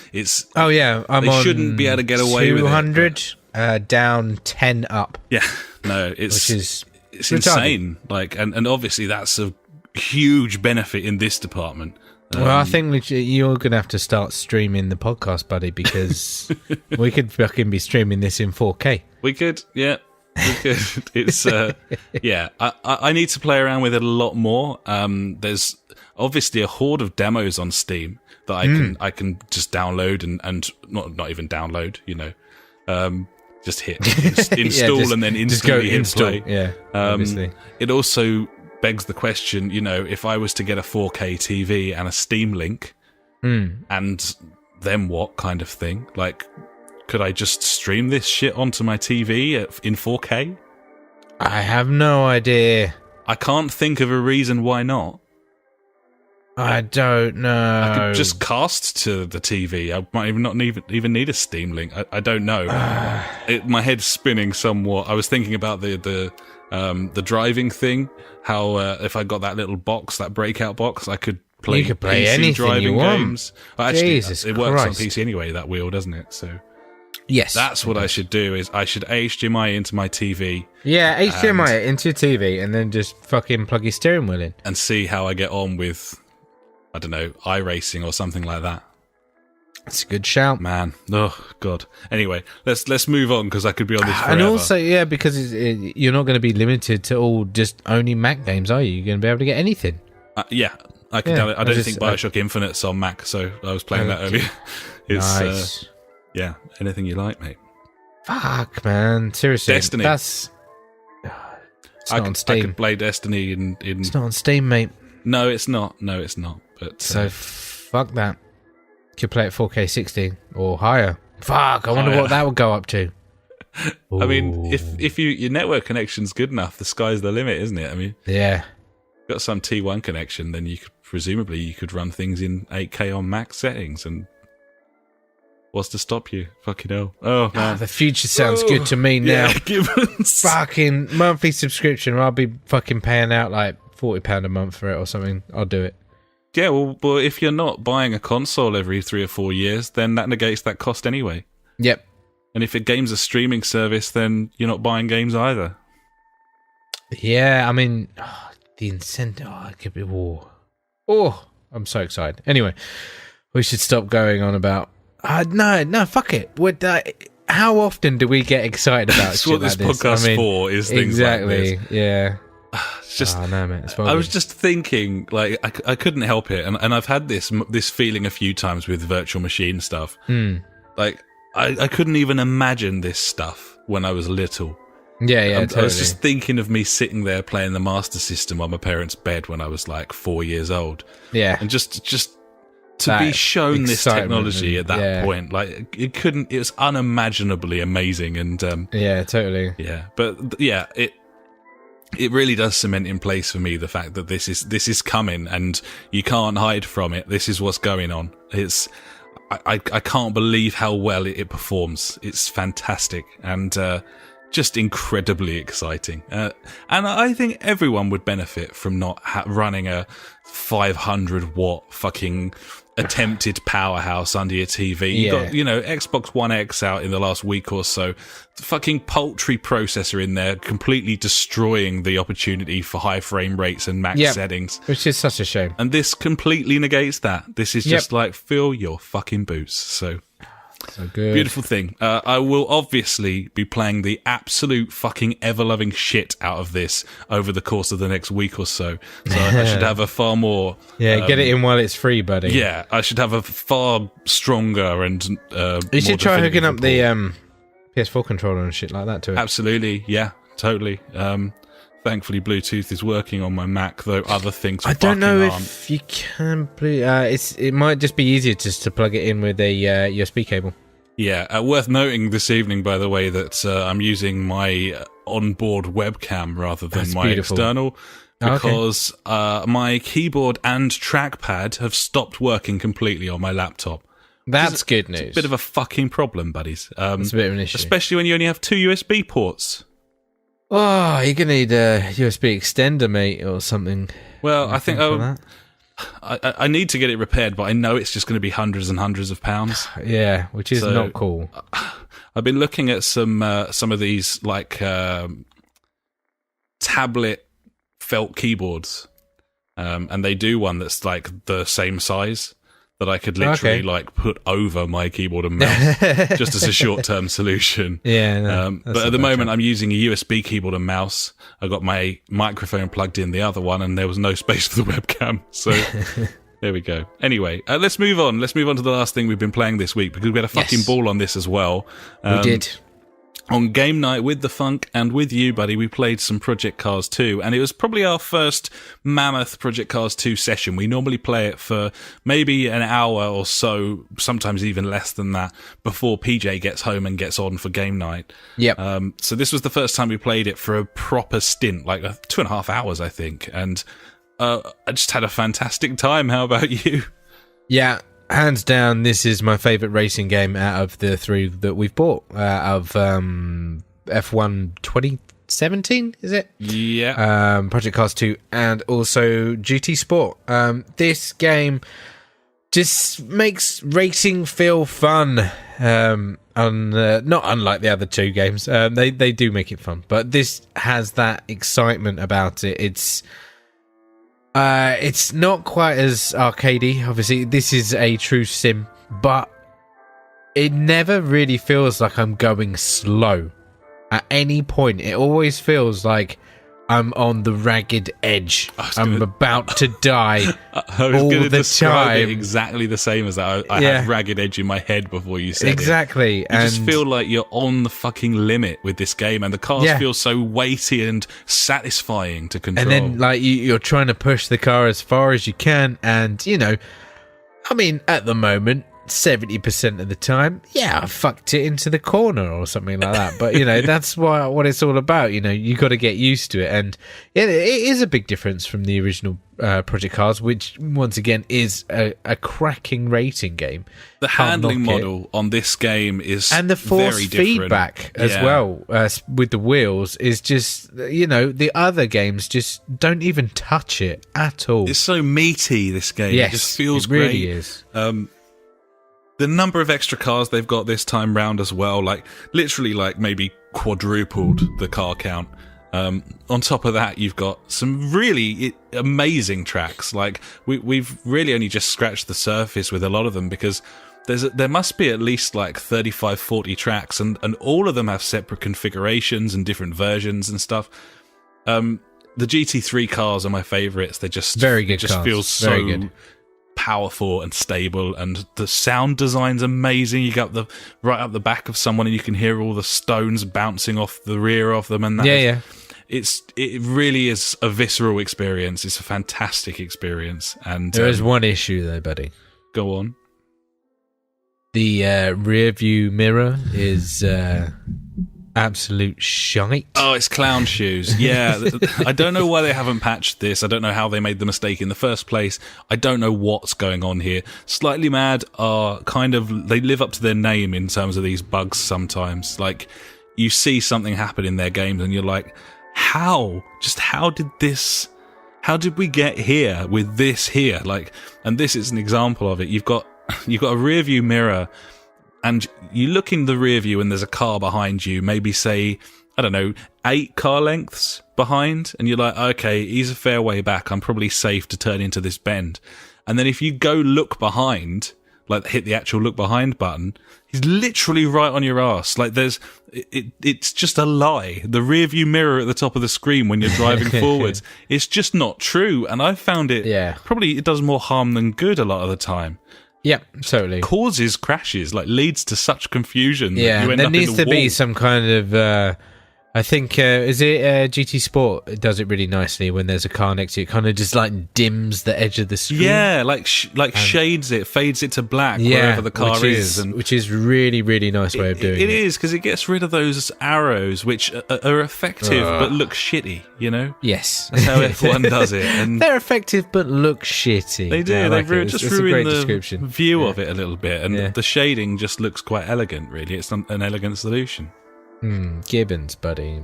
Oh yeah, they shouldn't be able to get away with it. 200 down, 10 up. Yeah, no, it's insane. Like, and obviously that's a huge benefit in this department. Well, I think you're going to have to start streaming the podcast, buddy, because we could fucking be streaming this in 4K. We could, yeah. We could. It's, yeah. I need to play around with it a lot more. There's obviously a horde of demos on Steam that I can just download and not even download, you know. Just hit install and then instantly hit play. Yeah, obviously. It also begs the question, you know, if I was to get a 4K TV and a Steam link, and then what kind of thing? Like, could I just stream this shit onto my TV in 4K? I have no idea. I can't think of a reason why not. I don't know. I could just cast to the TV. I might even not even need a Steam link. I don't know. My head's spinning somewhat. I was thinking about the driving thing. How if I got that little box, that breakout box, I could play. You could play PC anything driving you want. games. Well, actually, Jesus it works on Christ. PC anyway. That wheel, doesn't it? So yes, that's what I should do. Is I should HDMI into my TV. Yeah, HDMI it into your TV, and then just fucking plug your steering wheel in and see how I get on with, I don't know, iRacing or something like that. It's a good shout, man. Oh God. Anyway, let's move on because I could be on this forever. And also, yeah, because you're not going to be limited to all just only Mac games, are you? You're going to be able to get anything. Yeah, I can. I don't think Bioshock Infinite's on Mac, so I was playing that earlier. It's, nice. Yeah, anything you like, mate. Fuck, man. Seriously, Destiny. It's not on Steam. I could play Destiny in. It's not on Steam, mate. No, it's not. No, it's not. But so fuck that. Could play at 4K 60 or higher. Fuck, I wonder what that would go up to. I mean, if your network connection's good enough, the sky's the limit, isn't it? I mean, yeah. Got some T1 connection, then you could run things in 8K on max settings, and what's to stop you? Fucking hell. Oh man, the future sounds good to me now. Yeah, Gibbons. Fucking monthly subscription. I'll be fucking paying out like £40 a month for it or something. I'll do it. Yeah, well, if you're not buying a console every 3 or 4 years, then that negates that cost anyway. Yep. And if a game's a streaming service, then you're not buying games either. Yeah, I mean, the incentive. It could be war. Oh, I'm so excited. Anyway, we should stop going on about. No, fuck it. How often do we get excited about That's shit what this like podcast's for, is things like this. Exactly, yeah. It's just, no, mate, I was just thinking, like, I couldn't help it, and I've had this feeling a few times with virtual machine stuff. Like, I couldn't even imagine this stuff when I was little. Yeah, totally. I was just thinking of me sitting there playing the Master System on my parents' bed when I was like 4 years old. Yeah, and just to be shown this technology at that point, like it was unimaginably amazing, and yeah, totally. Yeah, but yeah, it really does cement in place for me the fact that this is coming and you can't hide from it. This is what's going on. I can't believe how well it performs. It's fantastic and just incredibly exciting. And I think everyone would benefit from not running a 500 watt fucking attempted powerhouse under your TV. You got, Xbox One X out in the last week or so. The fucking paltry processor in there completely destroying the opportunity for high frame rates and max settings. Which is such a shame. And this completely negates that. This is just like, fill your fucking boots. So So good. Beautiful thing. I will obviously be playing the absolute fucking ever-loving shit out of this over the course of the next week or so. So I should have a far more... get it in while it's free, buddy. Yeah, I should have a far stronger and you should try hooking up the PS4 controller and shit like that to it. Absolutely, yeah, totally. Thankfully, Bluetooth is working on my Mac, though other things. I don't know if you can. It might just be easier just to plug it in with a USB cable. Yeah, worth noting this evening, by the way, that I'm using my onboard webcam rather than my external, because my keyboard and trackpad have stopped working completely on my laptop. That's good news. It's a bit of a fucking problem, buddies. It's a bit of an issue. Especially when you only have 2 USB ports. Oh, you're going to need a USB extender, mate, or something. Well, I think I need to get it repaired, but I know it's just going to be hundreds and hundreds of pounds. Yeah, which is not cool. I've been looking at some of these like tablet felt keyboards, and they do one that's like the same size that I could literally like put over my keyboard and mouse just as a short-term solution. Yeah, but at the moment I'm using a USB keyboard and mouse. I got my microphone plugged in the other one, and there was no space for the webcam. So there we go. Anyway, let's move on. Let's move on to the last thing we've been playing this week, because we had a fucking ball on this as well. We did. On game night with the Funk and with you, buddy, we played some Project Cars 2, and it was probably our first mammoth Project Cars 2 session. We normally play it for maybe an hour or so, sometimes even less than that, before PJ gets home and gets on for game night. Yep. So this was the first time we played it for a proper stint, like 2.5 hours, I think, and I just had a fantastic time. How about you? Yeah. Hands down, this is my favourite racing game out of the 3 that we've bought. Of F1 2017, is it? Yeah. Project Cars 2 and also GT Sport. This game just makes racing feel fun. Not unlike the other 2 games. They do make it fun, but this has that excitement about it. It's not quite as arcadey. Obviously, this is a true sim, but it never really feels like I'm going slow at any point. It always feels like I'm on the ragged edge. I'm about to die I was all to the describe time. it exactly the same as that. I had ragged edge in my head before you said exactly. it. You just feel like you're on the fucking limit with this game, and the cars feel so weighty and satisfying to control. And then, like, you're trying to push the car as far as you can, and, you know, I mean, at the moment, 70% of the time, I fucked it into the corner or something like that. But, you know, that's what it's all about. You know, you got to get used to it. And it is a big difference from the original Project Cars, which, once again, is a cracking racing game. The handling model on this game is and the force very different. feedback as well with the wheels is just, you know, the other games just don't even touch it at all. It's so meaty, this game. Yes, it just feels it really great. is. The number of extra cars they've got this time round as well, like literally like maybe quadrupled the car count. On top of that, you've got some really amazing tracks. Like we've really only just scratched the surface with a lot of them, because there must be at least like 35, 40 tracks, and all of them have separate configurations and different versions and stuff. The GT3 cars are my favourites. They're just very good. It just cars. feels so good. Powerful and stable, and the sound design's amazing. You got right up the back of someone, and you can hear all the stones bouncing off the rear of them, and it really is a visceral experience. It's a fantastic experience. And there is one issue though, buddy. Go on. The rear view mirror is absolute shite. Oh, it's clown shoes. Yeah. I don't know why they haven't patched this. I don't know how they made the mistake in the first place. I don't know what's going on here. Slightly Mad are they live up to their name in terms of these bugs sometimes. Like, you see something happen in their games and you're like, how did we get here with this here? Like, and this is an example of it. You've got a rear view mirror, and you look in the rear view and there's a car behind you, maybe say, I don't know, 8 car lengths behind, and you're like, okay, he's a fair way back, I'm probably safe to turn into this bend. And then if you go look behind, like hit the actual look behind button, he's literally right on your ass. Like it's just a lie. The rear view mirror at the top of the screen when you're driving forwards, it's just not true. And I've found it, probably it does more harm than good a lot of the time. Yep, totally. Causes crashes, like leads to such confusion. Yeah, that you end there up needs in the to be some kind of... I think, is it GT Sport? It does it really nicely when there's a car next to you. It kind of just like dims the edge of the screen. Yeah, like shades it, fades it to black wherever the car is. Which is really, really nice way of doing it. It is, because it gets rid of those arrows which are effective but look shitty, you know? Yes. That's how F1 does it. And they're effective but look shitty. They do. Yeah, They it's just a great ruin the description. view of it a little bit. And the shading just looks quite elegant, really. It's an elegant solution. Gibbons, buddy.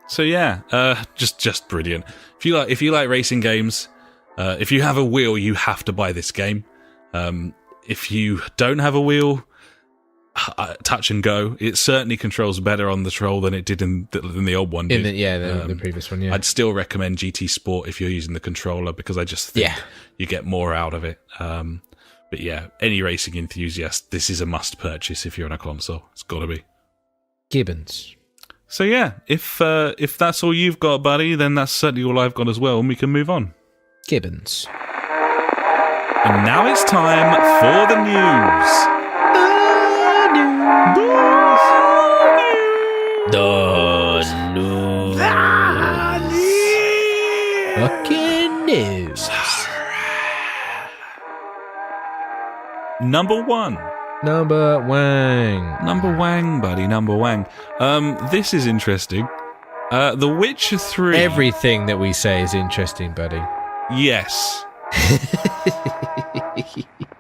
So just brilliant. If you like racing games, if you have a wheel, you have to buy this game. If you don't have a wheel, touch and go. It certainly controls better on the Troll than it did than the old one did. The previous one. Yeah, I'd still recommend GT Sport if you're using the controller, because I just think you get more out of it. But yeah, any racing enthusiast, this is a must purchase if you're on a console. It's got to be. Gibbons. So yeah, if that's all you've got, buddy, then that's certainly all I've got as well, and we can move on. Gibbons. And now it's time for the news. The news. Fucking news. Number one. Number Wang, buddy, number Wang. This is interesting. The Witcher 3... Everything that we say is interesting, buddy. Yes.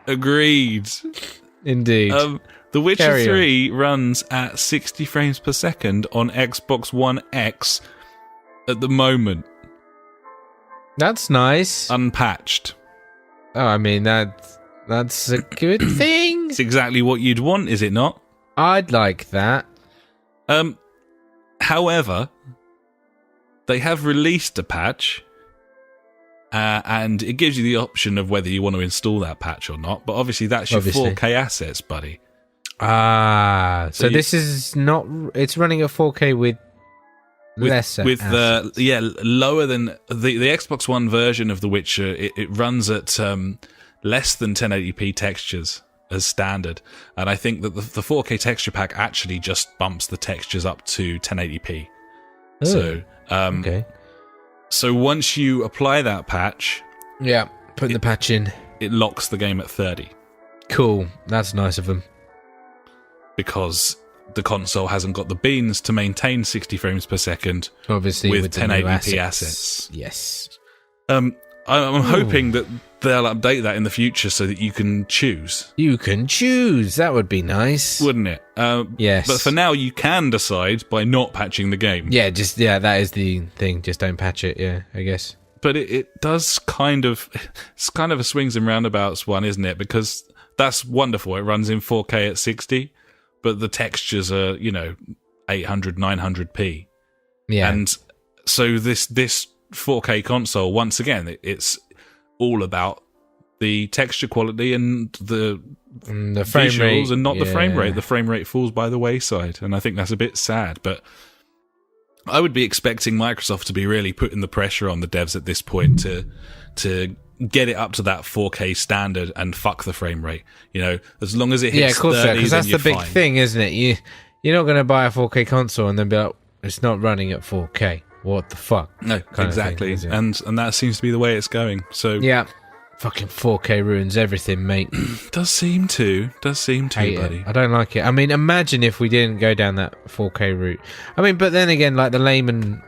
Agreed. Indeed. The Witcher 3 runs at 60 frames per second on Xbox One X at the moment. That's nice. Unpatched. Oh, I mean, that's a good thing. It's exactly what you'd want, is it not? I'd like that. However, they have released a patch, and it gives you the option of whether you want to install that patch or not. But obviously, that's your 4K assets, buddy. So this is not... It's running at 4K with lesser assets. Lower than... The Xbox One version of The Witcher, it runs at... less than 1080p textures as standard, and I think that the 4K texture pack actually just bumps the textures up to 1080p. Okay. So once you apply that patch, put the patch in, it locks the game at 30. Cool, that's nice of them, because the console hasn't got the beans to maintain 60 frames per second, obviously with 1080p assets. Yes. I'm hoping that they'll update that in the future so that you can choose. You can choose. That would be nice, wouldn't it? Yes. But for now, you can decide by not patching the game. That is the thing. Just don't patch it. Yeah, I guess. But it does it's kind of a swings and roundabouts one, isn't it? Because that's wonderful. It runs in 4K at 60, but the textures are 800, 900p. Yeah. And so this 4K console, once again, it's all about the texture quality and the frame visuals rate, and not the frame rate. The frame rate falls by the wayside, and I think that's a bit sad. But I would be expecting Microsoft to be really putting the pressure on the devs at this point to get it up to that 4K standard and fuck the frame rate. As long as it hits 30, because that's the big fine. thing, isn't it? You're not going to buy a 4K console and then be like, it's not running at 4K. What the fuck? No, exactly. Thing, and that seems to be the way it's going. So yeah, fucking 4K ruins everything, mate. Does seem to, buddy. I don't like it. I mean, imagine if we didn't go down that 4K route. I mean, but then again, like the layman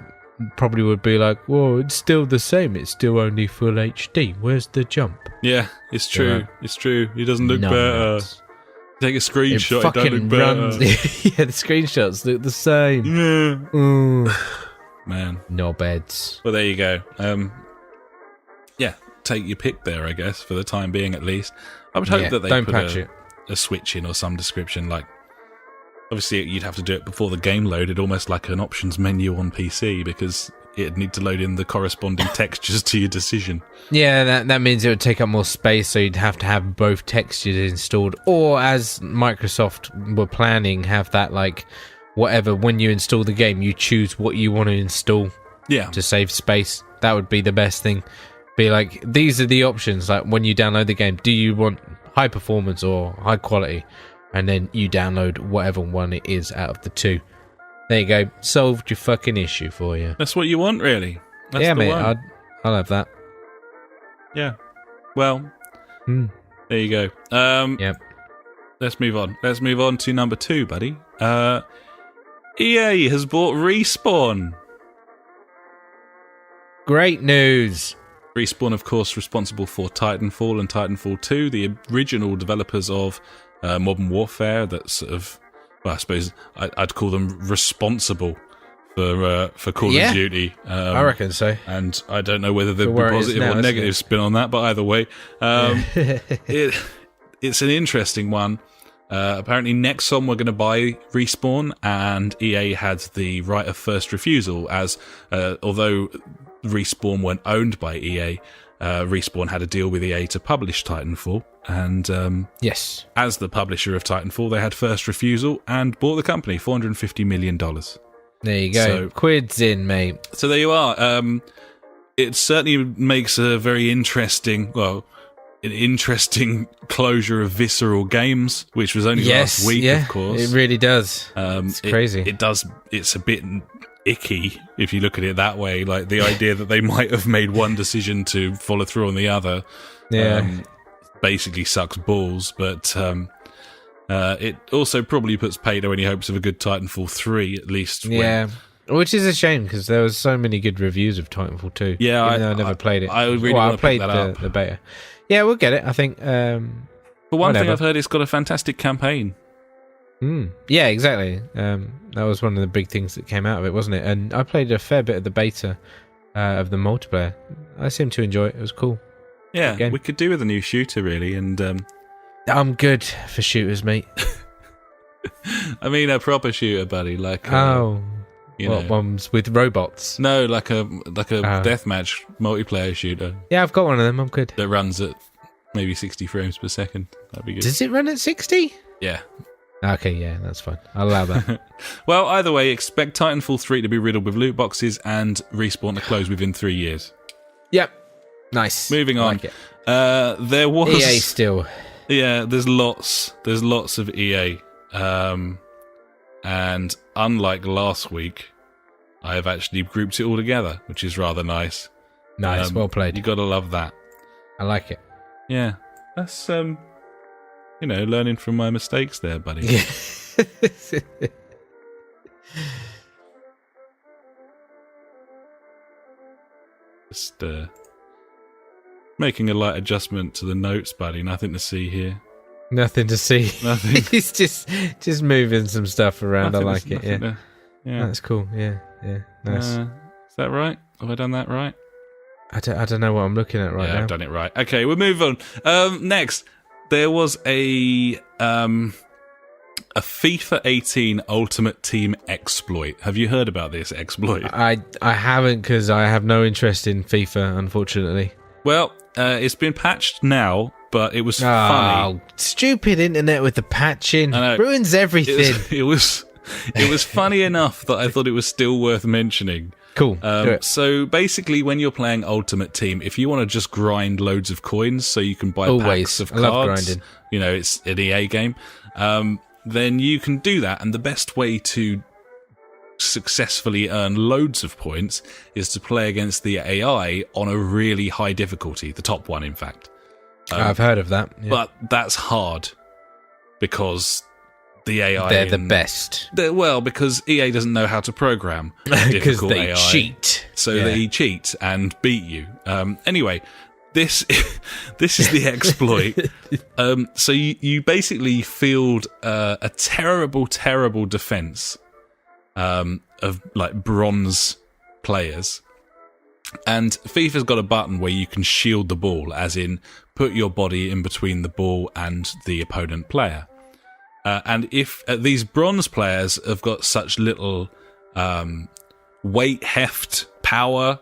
probably would be like, "Whoa, it's still the same. It's still only full HD. Where's the jump?" Yeah, it's true. Yeah. It's true. It doesn't look better. Take a screenshot. It don't look better. Yeah, the screenshots look the same. Yeah. Man. Knobheads. Well, there you go. Take your pick there, I guess, for the time being at least. I would hope that they put a switch in or some description. Like, obviously, you'd have to do it before the game loaded, almost like an options menu on PC, because it'd need to load in the corresponding textures to your decision. Yeah, that means it would take up more space, so you'd have to have both textures installed. Or, as Microsoft were planning, have that, like, whatever, when you install the game, you choose what you want to install to save space. That would be the best thing. Be like, these are the options, like, when you download the game. Do you want high performance or high quality? And then you download whatever one it is out of the two. There you go. Solved your fucking issue for you. That's what you want, really. That's yeah, the mate. one. I'll have that. Yeah. Well, there you go. Yep. Let's move on. Let's move on to number 2, buddy. EA has bought Respawn. Great news. Respawn, of course, responsible for Titanfall and Titanfall 2, the original developers of Modern Warfare. That sort of, well, I suppose I'd call them responsible for Call of Duty. I reckon so. And I don't know whether there'd be positive or negative spin on that, but either way, it's an interesting one. Apparently, Nexon were going to buy Respawn, and EA had the right of first refusal, as although Respawn weren't owned by EA, Respawn had a deal with EA to publish Titanfall, and yes, as the publisher of Titanfall, they had first refusal and bought the company, $450 million. There you go. So, quids in, mate. So there you are. It certainly makes a very interesting, an interesting closure of Visceral Games, which was only last week, of course. It really does. It's crazy. It does. It's a bit icky if you look at it that way. Like the idea that they might have made one decision to follow through on the other, basically sucks balls. But it also probably puts paid to any hopes of a good Titanfall 3, at least. Yeah. Which is a shame, because there was so many good reviews of Titanfall 2. Yeah, I never played it. I really want to pick that up. The beta. Yeah, we'll get it, I think. For one thing, I've heard it's got a fantastic campaign. Yeah, exactly. That was one of the big things that came out of it, wasn't it? And I played a fair bit of the beta of the multiplayer. I seemed to enjoy it. It was cool. Yeah, we could do with a new shooter, really. And I'm good for shooters, mate. I mean, a proper shooter, buddy. Like ones with robots? No, like a deathmatch multiplayer shooter. Yeah, I've got one of them. I'm good. That runs at maybe 60 frames per second. That'd be good. Does it run at 60? Yeah. Okay, yeah, that's fine. I'll allow that. Well, either way, expect Titanfall 3 to be riddled with loot boxes and Respawn to close within 3 years. Yep. Nice. Moving on. Like it. There was EA still. Yeah, there's lots of EA. And unlike last week, I have actually grouped it all together, which is rather nice. Nice, well played. You gotta love that. I like it. Yeah, that's learning from my mistakes there, buddy. Just making a light adjustment to the notes, buddy. Nothing to see here. Nothing to see. Nothing. He's just moving some stuff around. I like it. Yeah. Yeah, that's cool. Yeah, nice. Is that right? Have I done that right? I don't know what I'm looking at right now. I've done it right. Okay, we'll move on. Next, there was a FIFA 18 Ultimate Team exploit. Have you heard about this exploit? I haven't, because I have no interest in FIFA, unfortunately. Well, it's been patched now, but it was funny. Stupid internet with the patching ruins everything. It was funny enough that I thought it was still worth mentioning. Cool. So basically, when you're playing Ultimate Team, if you want to just grind loads of coins so you can buy packs of cards, I love grinding. It's an EA game, then you can do that. And the best way to successfully earn loads of points is to play against the AI on a really high difficulty, the top one, in fact. I've heard of that. Yeah. But that's hard because the AI... They're the best. Because EA doesn't know how to program difficult AI. Because they cheat. So they cheat and beat you. Anyway, this is the exploit. So you basically field a terrible, terrible defense of like bronze players. And FIFA's got a button where you can shield the ball, as in put your body in between the ball and the opponent player. And if these bronze players have got such little weight heft power,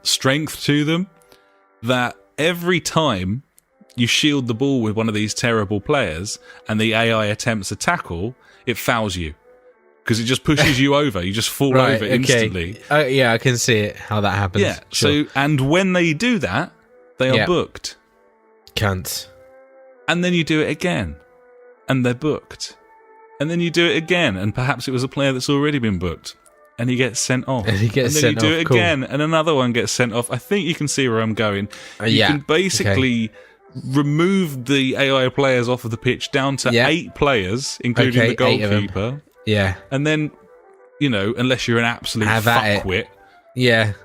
strength to them, that every time you shield the ball with one of these terrible players and the AI attempts a tackle, it fouls you. Because it just pushes you over. You just fall over instantly. Yeah, I can see it, how that happens. Yeah, sure. And when they do that, they are booked. Cunts. And then you do it again, and they're booked. And then you do it again, and perhaps it was a player that's already been booked, and he gets sent off. And he gets sent off. And then you do it again, and another one gets sent off. I think you can see where I'm going. You can basically remove the AI players off of the pitch down to 8 players, including the goalkeeper. Yeah. And then, unless you're an absolute fuckwit,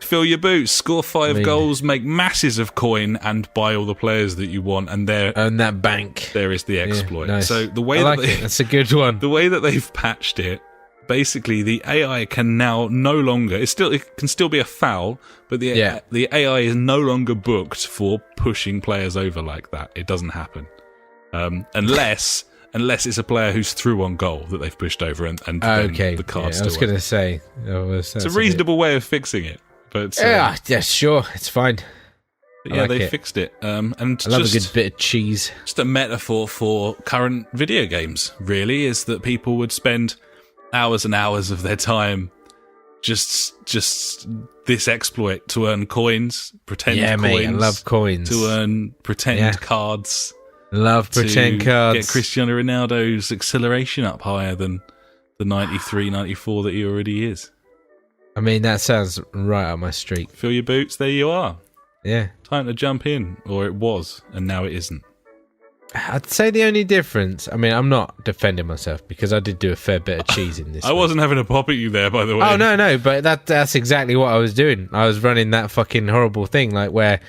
fill your boots, score 5 goals, make masses of coin, and buy all the players that you want, and own that bank. There is the exploit. Nice. So the way that's a good one. The way that they've patched it, basically the AI can now no longer. It can still be a foul, but the AI is no longer booked for pushing players over like that. It doesn't happen unless it's a player who's through on goal that they've pushed over and the card's still. I was going to say it's a reasonable way of fixing it, but sure, it's fine. But they fixed it. And I love a good bit of cheese. Just a metaphor for current video games, really, is that people would spend hours and hours of their time just this exploit to earn coins, pretend coins. Mate, I love coins. To earn pretend cards. Love pretend cards. Get Cristiano Ronaldo's acceleration up higher than the 93, 94 that he already is. I mean, that sounds right up my street. Fill your boots, there you are. Yeah. Time to jump in, or it was, and now it isn't. I'd say the only difference, I mean, I'm not defending myself because I did do a fair bit of cheese in this. I wasn't having a pop at you there, by the way. Oh, no, but that's exactly what I was doing. I was running that fucking horrible thing, like where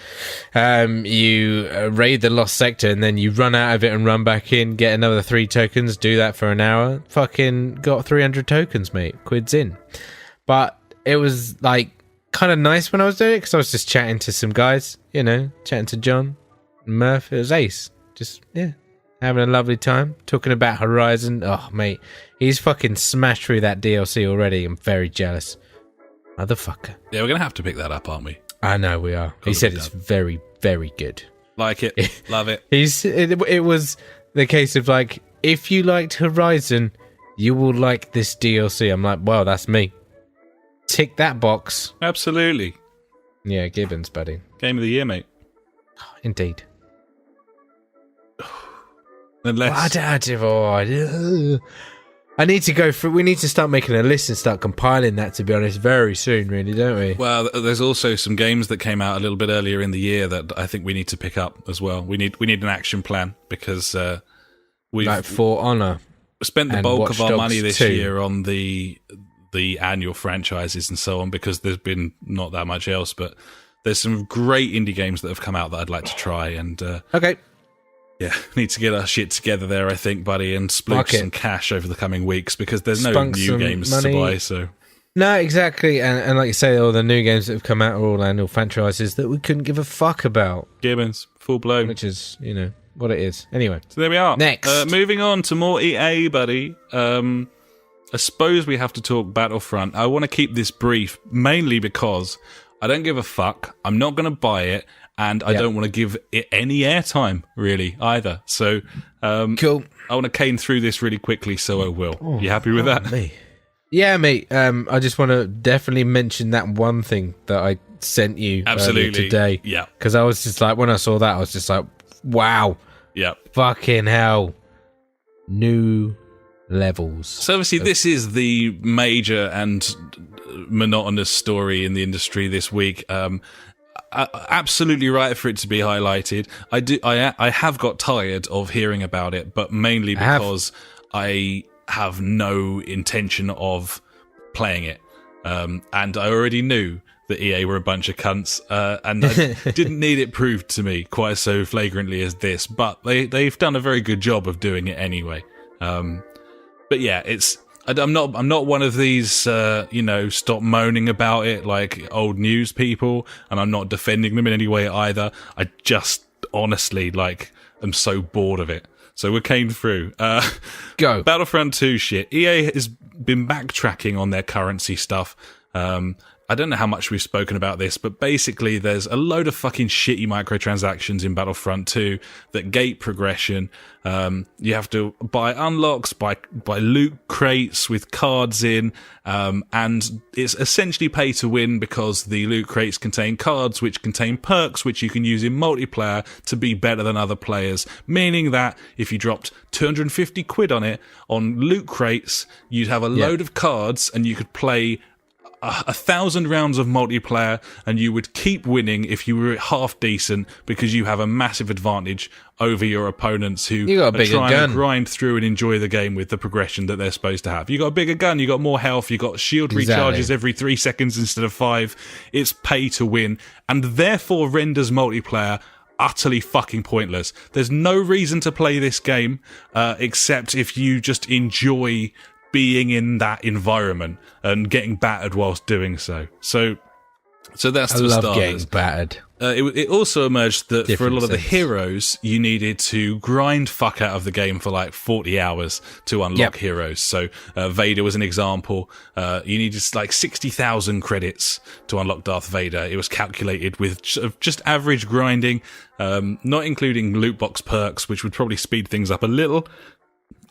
you raid the lost sector and then you run out of it and run back in, get another 3 tokens, do that for an hour. Fucking got 300 tokens, mate. Quid's in. But it was like kind of nice when I was doing it because I was just chatting to some guys, chatting to John, Murph. It was ace. Just, having a lovely time, talking about Horizon. Oh, mate, he's fucking smashed through that DLC already. I'm very jealous. Motherfucker. Yeah, we're going to have to pick that up, aren't we? I know we are. He said it's very, very good. Like it. Love it. It was the case of, like, if you liked Horizon, you will like this DLC. I'm like, well, that's me. Tick that box. Absolutely. Yeah, Gibbons, buddy. Game of the year, mate. Indeed. Unless... I need to go through. We need to start making a list and start compiling that, to be honest, very soon, really, don't we? Well, there's also some games that came out a little bit earlier in the year that I think we need to pick up as well. We need an action plan because we've like For Honor spent the bulk of our money this 2. year on the annual franchises and so on because there's been not that much else. But there's some great indie games that have come out that I'd like to try. And okay. Yeah, need to get our shit together there, I think, buddy, and splook some cash over the coming weeks because there's no new games to buy. So no, exactly, and like you say, all the new games that have come out are all annual franchises that we couldn't give a fuck about. Gibbons, full blown, which is what it is. Anyway, so there we are. Next, moving on to more EA, buddy. I suppose we have to talk Battlefront. I want to keep this brief, mainly because I don't give a fuck. I'm not going to buy it. And I don't want to give it any airtime, really, either. So, cool. I want to cane through this really quickly, so I will. You happy with that? Me. Yeah, mate. I just want to definitely mention that one thing that I sent you earlier today. Yeah. Because I was just like, when I saw that, I was just like, wow. Yeah. Fucking hell. New levels. So, obviously, this is the major and monotonous story in the industry this week. Absolutely right for it to be highlighted. I have got tired of hearing about it, but mainly because I have no intention of playing it. And I already knew that EA were a bunch of cunts, and I didn't need it proved to me quite so flagrantly as this, but they've done a very good job of doing it anyway. But yeah, I'm not one of these, stop moaning about it like old news people, and I'm not defending them in any way either. I just honestly, am so bored of it. So we came through. Go. Battlefront 2 shit. EA has been backtracking on their currency stuff I don't know how much we've spoken about this, but basically there's a load of fucking shitty microtransactions in Battlefront 2 that gate progression. You have to buy unlocks, buy loot crates with cards in, and it's essentially pay to win because the loot crates contain cards which contain perks which you can use in multiplayer to be better than other players, meaning that if you dropped 250 quid on it on loot crates, you'd have a load of cards and you could play 1,000 rounds of multiplayer and you would keep winning if you were half decent because you have a massive advantage over your opponents who are trying to grind through and enjoy the game with the progression that they're supposed to have. You got a bigger gun, you got more health, you got shield recharges every 3 seconds instead of 5. It's pay to win and therefore renders multiplayer utterly fucking pointless. There's no reason to play this game except if you just enjoy being in that environment and getting battered whilst doing so. So that's the start. I love getting battered. It also emerged that for a lot of the heroes, you needed to grind fuck out of the game for like 40 hours to unlock heroes. So Vader was an example. You needed like 60,000 credits to unlock Darth Vader. It was calculated with just average grinding, not including loot box perks, which would probably speed things up a little.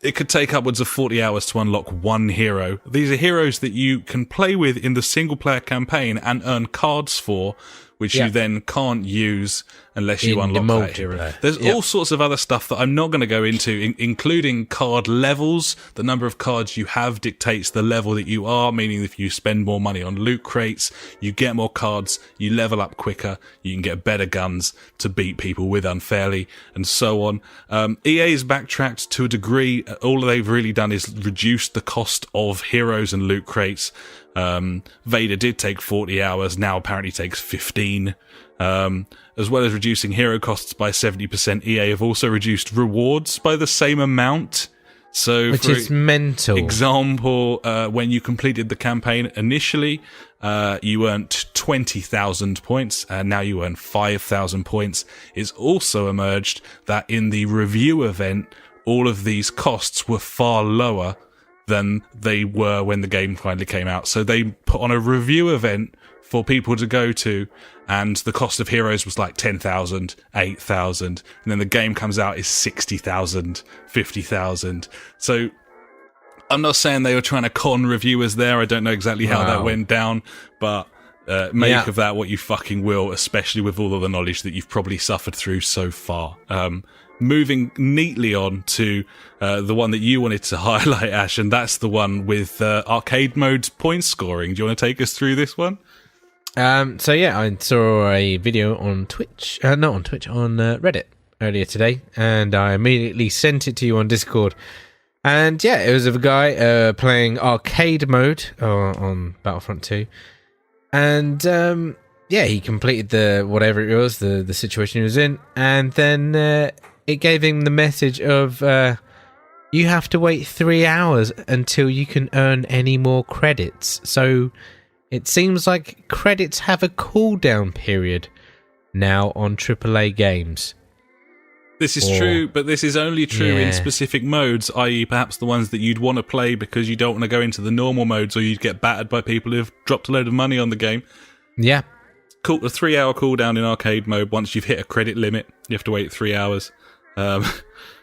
It could take upwards of 40 hours to unlock one hero. These are heroes that you can play with in the single-player campaign and earn cards for, which you then can't use unless you unlock that hero. There's all sorts of other stuff that I'm not going to go into, including card levels. The number of cards you have dictates the level that you are, meaning if you spend more money on loot crates, you get more cards, you level up quicker, you can get better guns to beat people with unfairly, and so on. EA's backtracked to a degree. All they've really done is reduce the cost of heroes and loot crates. Vader did take 40 hours, now apparently takes 15. As well as reducing hero costs by 70%, EA have also reduced rewards by the same amount. So, which is mental. Example, when you completed the campaign initially, you earned 20,000 points, and now you earn 5,000 points. It's also emerged that in the review event, all of these costs were far lower than they were when the game finally came out. So they put on a review event for people to go to, and the cost of heroes was like 10,000, 8,000, and then the game comes out is 60,000, 50,000. So I'm not saying they were trying to con reviewers there. I don't know exactly how that went down, but make of that what you fucking will, especially with all of the knowledge that you've probably suffered through so far. Moving neatly on to the one that you wanted to highlight, Ash, and that's the one with arcade mode point scoring. Do you want to take us through this one? I saw a video on Twitch, on Reddit earlier today, and I immediately sent it to you on Discord. And it was of a guy playing arcade mode on Battlefront 2. And he completed the situation he was in, and then it gave him the message of you have to wait 3 hours until you can earn any more credits. So it seems like credits have a cooldown period now on AAA games. This is true, but this is only true in specific modes, i.e. perhaps the ones that you'd want to play because you don't want to go into the normal modes or you'd get battered by people who've dropped a load of money on the game. Yeah. A 3-hour cooldown in arcade mode. Once you've hit a credit limit, you have to wait 3 hours.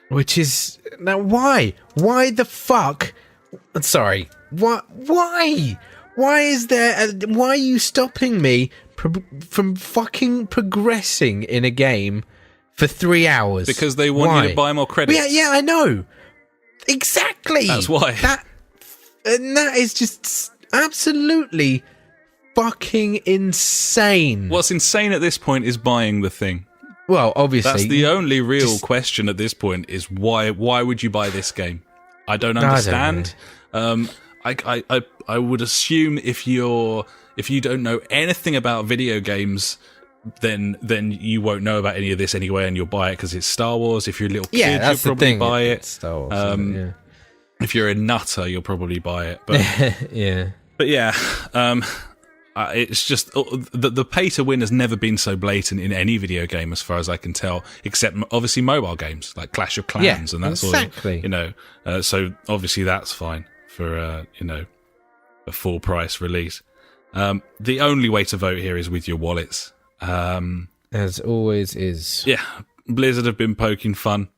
Which is... Now, why? Why the fuck? Sorry. Why? Why is there... why are you stopping me from fucking progressing in a game for 3 hours? Because they want you to buy more credits. Yeah, I know. Exactly. That's why. That is just absolutely fucking insane. What's insane at this point is buying the thing. Well, obviously. That's the only real question at this point is why would you buy this game? I don't understand. I would assume if you don't know anything about video games, then you won't know about any of this anyway, and you'll buy it because it's Star Wars. If you're a little kid, you'll probably buy it. Star Wars, If you're a nutter, you'll probably buy it. But it's just the pay to win has never been so blatant in any video game, as far as I can tell, except obviously mobile games like Clash of Clans and that sort of. So obviously that's fine for a full price release. The only way to vote here is with your wallets. As always is. Yeah, Blizzard have been poking fun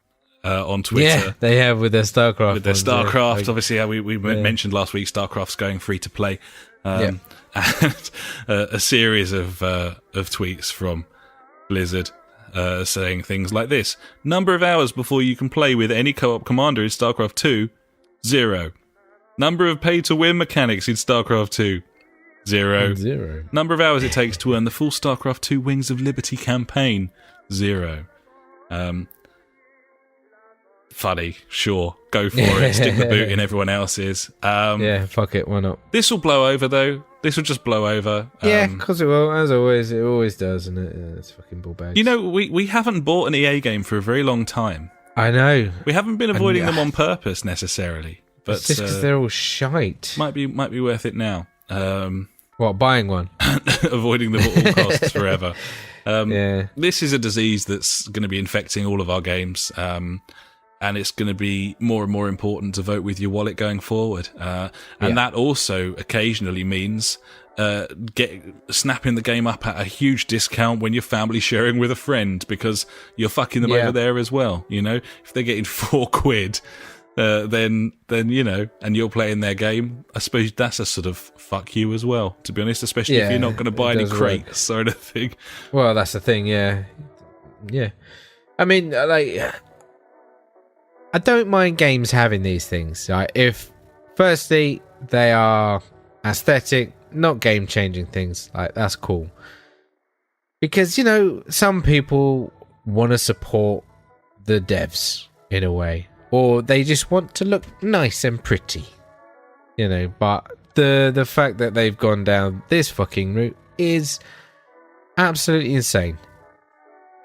on Twitter. Yeah, they have with their StarCraft. With their StarCraft, like, obviously, we mentioned last week, StarCraft's going free to play. And a series of tweets from Blizzard saying things like this. Number of hours before you can play with any co-op commander in StarCraft 2, 0. Number of pay-to-win mechanics in StarCraft 2, 0. Number of hours it takes to earn the full StarCraft 2 Wings of Liberty campaign, 0. Funny, sure, go for it, stick the boot in everyone else's. Yeah, fuck it, why not? This will blow over, though. This will just blow over. Yeah, because it will, as always. It always does, and it's fucking ball bags. You know, we haven't bought an EA game for a very long time. I know. We haven't been avoiding them on purpose, necessarily. But it's just because they're all shite. Might be worth it now. What, buying one? Avoiding them at all costs forever. Yeah. This is a disease that's going to be infecting all of our games. And it's going to be more and more important to vote with your wallet going forward. And that also occasionally means snapping the game up at a huge discount when you're family sharing with a friend, because you're fucking them over there as well. You know, if they're getting £4, then you know, and you're playing their game, I suppose that's a sort of fuck you as well, to be honest, especially if you're not going to buy any crates or anything. Well, that's the thing, yeah. I mean, like, I don't mind games having these things. Right? If, firstly, they are aesthetic, not game-changing things, like, that's cool. Because, you know, some people want to support the devs in a way, or they just want to look nice and pretty, you know. But the fact that they've gone down this fucking route is absolutely insane.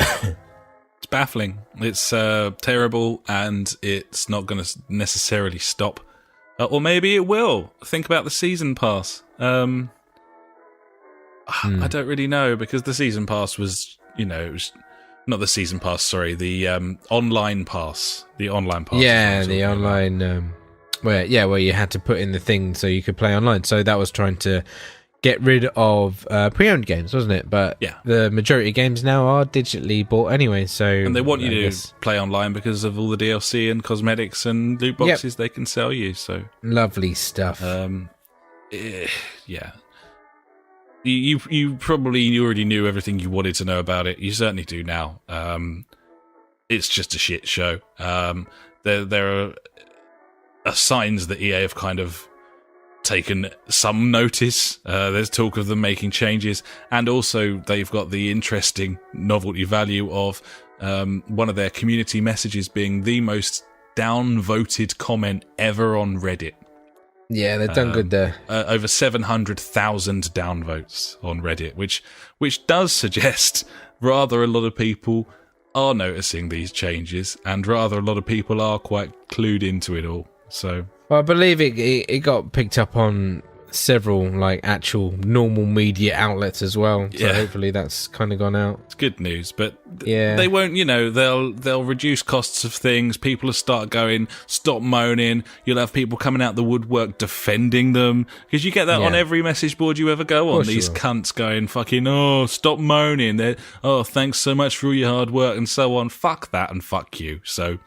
It's baffling. It's terrible, and it's not going to necessarily stop. Or maybe it will. Think about the season pass. I don't really know, because the season pass was, you know, it was not the season pass, sorry, the online pass. The online pass. Yeah, the online, where you had to put in the thing so you could play online. So that was trying to get rid of pre-owned games, wasn't it? But the majority of games now are digitally bought anyway. So, and they want you to play online because of all the DLC and cosmetics and loot boxes they can sell you. So lovely stuff. Yeah. You probably already knew everything you wanted to know about it. You certainly do now. It's just a shit show. There are signs that EA have kind of taken some notice. There's talk of them making changes, and also they've got the interesting novelty value of one of their community messages being the most downvoted comment ever on Reddit. Yeah, they've done good there. Over 700,000 downvotes on Reddit, which does suggest rather a lot of people are noticing these changes, and rather a lot of people are quite clued into it all. So, well, I believe it got picked up on several like actual normal media outlets as well. So hopefully that's kind of gone out. It's good news, but they won't. You know, they'll reduce costs of things. People will start going, stop moaning. You'll have people coming out the woodwork defending them, because you get that on every message board you ever go on. These cunts going fucking, stop moaning. They're, thanks so much for all your hard work and so on. Fuck that and fuck you. So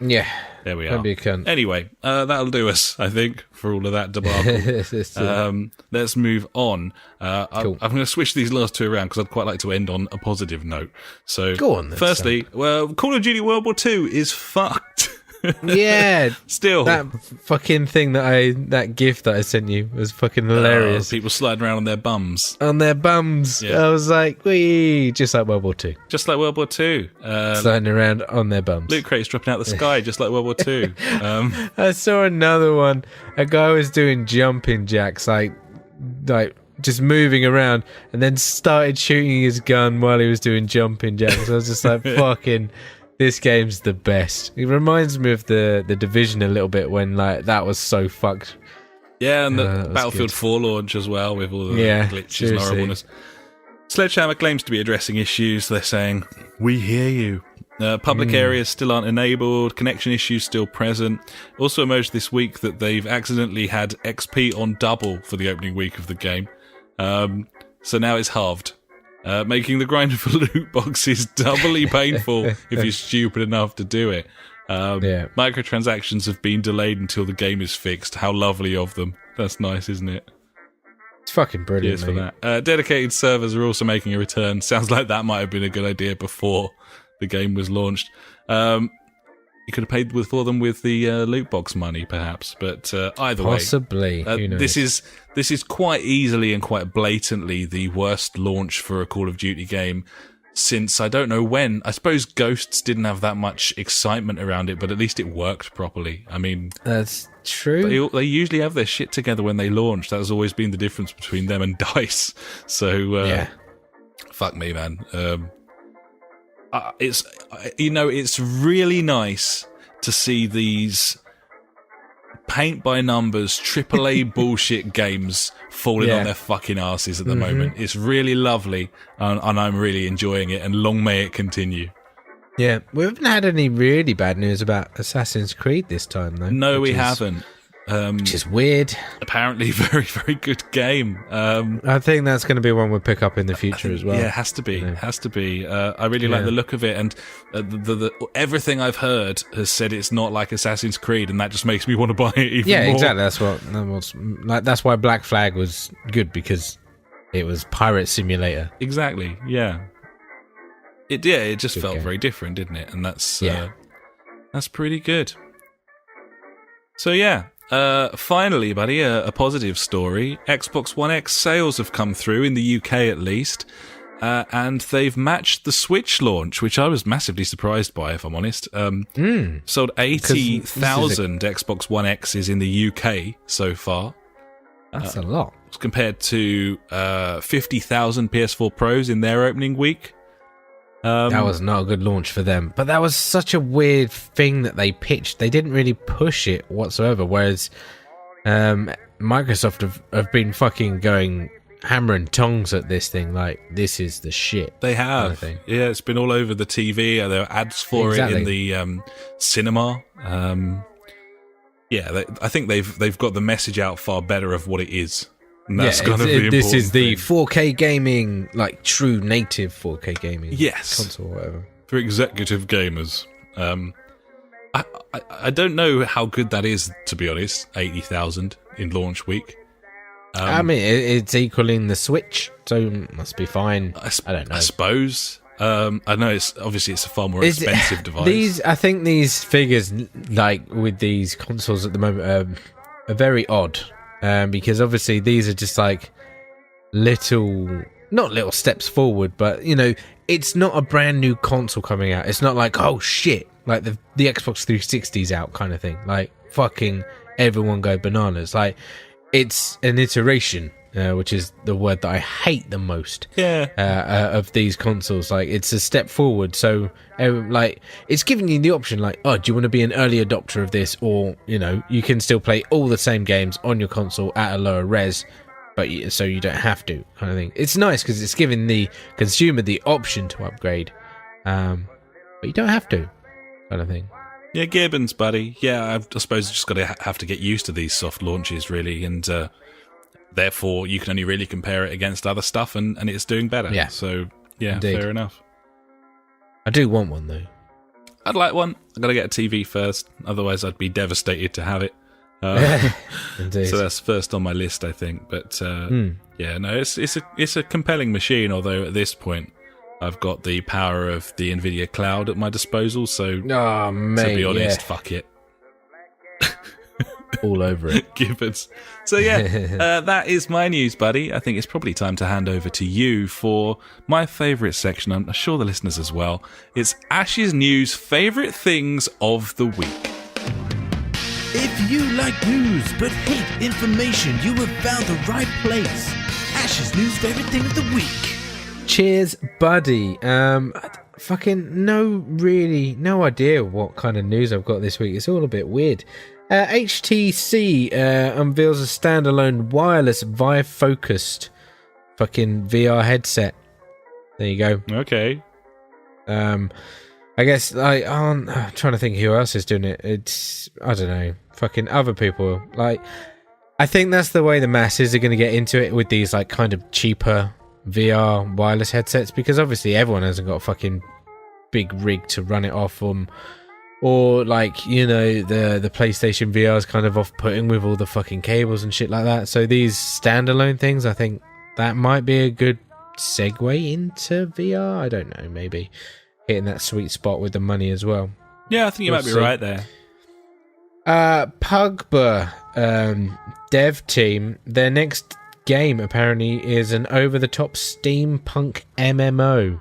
there we are. Don't be a cunt. Anyway, that'll do us, I think, for all of that debacle. Let's move on. Cool. I'm going to switch these last two around because I'd quite like to end on a positive note. So, go on. Firstly, Call of Duty World War II is fucked. Yeah, still that fucking thing that GIF that I sent you was fucking hilarious. People sliding around on their bums. Yeah. I was like, wee, just like World War II. Just like World War II. Sliding around on their bums. Loot crates dropping out the sky, just like World War II. I saw another one. A guy was doing jumping jacks, like just moving around, and then started shooting his gun while he was doing jumping jacks. I was just like, fucking, this game's the best. It reminds me of the Division a little bit, when like that was so fucked. Yeah, and the Battlefield 4 launch as well, with all the glitches and horribleness. Sledgehammer claims to be addressing issues. They're saying, we hear you. Public areas still aren't enabled, connection issues still present. Also emerged this week that they've accidentally had XP on double for the opening week of the game. So now it's halved, making the grind for loot boxes doubly painful if you're stupid enough to do it. Microtransactions have been delayed until the game is fixed. How lovely of them. That's nice, isn't it? It's fucking brilliant, Cheers for that. Dedicated servers are also making a return. Sounds like that might have been a good idea before the game was launched. You could have paid for them with the loot box money, perhaps. But either way, possibly. This is quite easily and quite blatantly the worst launch for a Call of Duty game since I don't know when. I suppose Ghosts didn't have that much excitement around it, but at least it worked properly. I mean, that's true. They usually have their shit together when they launch. That has always been the difference between them and DICE. So fuck me, man. It's really nice to see these paint by numbers AAA bullshit games falling on their fucking asses at the moment. It's really lovely, and I'm really enjoying it, and long may it continue. Yeah, we haven't had any really bad news about Assassin's Creed this time, though. No, we haven't. Which is weird. Apparently, very, very good game. I think that's going to be one we'll pick up in the future as well. Yeah, it has to be. Has to be. I really like the look of it, and everything I've heard has said it's not like Assassin's Creed, and that just makes me want to buy it even more. Yeah, exactly. That's why Black Flag was good, because it was Pirate Simulator. Exactly. Yeah. It just good felt game. Very different, didn't it? And that's pretty good. So yeah. Finally, buddy, a positive story. Xbox One X sales have come through, in the UK at least, and they've matched the Switch launch, which I was massively surprised by, if I'm honest. Sold 80,000 Xbox One X's in the UK so far. That's a lot. Compared to 50,000 PS4 Pros in their opening week. That was not a good launch for them, but that was such a weird thing that they pitched. They didn't really push it whatsoever, whereas Microsoft have been fucking going hammer and tongs at this thing, like, this is the shit. They have. Kind of yeah, it's been all over the TV. There are ads for it in the cinema. I think they've got the message out far better of what it is. And that's kind of the important This is the thing. 4K gaming, like true native 4K gaming console or whatever. For executive gamers. I don't know how good that is, to be honest, 80,000 in launch week. I mean, it's equaling the Switch, so it must be fine. I don't know. I suppose. I know it's a far more expensive device. I think these figures, like with these consoles at the moment, are very odd. Because obviously these are just like not little steps forward, but it's not a brand new console coming out. It's not like, oh shit, like the Xbox 360's out kind of thing. Like fucking everyone go bananas. Like it's an iteration, which is the word that I hate the most. Of these consoles, like it's a step forward. So like it's giving you the option, like, oh, do you want to be an early adopter of this, or you can still play all the same games on your console at a lower res, but so you don't have to, kind of thing. It's nice because it's giving the consumer the option to upgrade, but you don't have to, kind of thing. Yeah, Gibbons, buddy. Yeah, I suppose you just got to have to get used to these soft launches, really, and therefore you can only really compare it against other stuff, and it's doing better. Yeah. So yeah, indeed. Fair enough. I do want one though. I'd like one. I've got to get a TV first, otherwise I'd be devastated to have it. Indeed. So that's first on my list, I think. But it's a compelling machine. Although at this point, I've got the power of the Nvidia cloud at my disposal. So to be honest, fuck it. All over it. Gibbons. So yeah, that is my news, buddy. I think it's probably time to hand over to you for my favourite section. I'm sure the listeners as well. It's Ash's News Favourite Things of the Week. If you like news but hate information, you have found the right place. Ash's News Favourite Thing of the Week. Cheers, buddy. Fucking no idea what kind of news I've got this week. It's all a bit weird. HTC unveils a standalone wireless Vive-focused fucking VR headset. There you go. Okay. I guess I'm trying to think who else is doing it. It's, I don't know, fucking other people. Like, I think that's the way the masses are going to get into it, with these like kind of cheaper VR wireless headsets, because obviously everyone hasn't got a fucking big rig to run it off or like, you know, the PlayStation VR is kind of off-putting with all the fucking cables and shit like that. So these standalone things, I think that might be a good segue into VR. I don't know, maybe hitting that sweet spot with the money as well. Yeah, I think you might be right there. Pugba dev team, their next game apparently is an over-the-top steampunk MMO.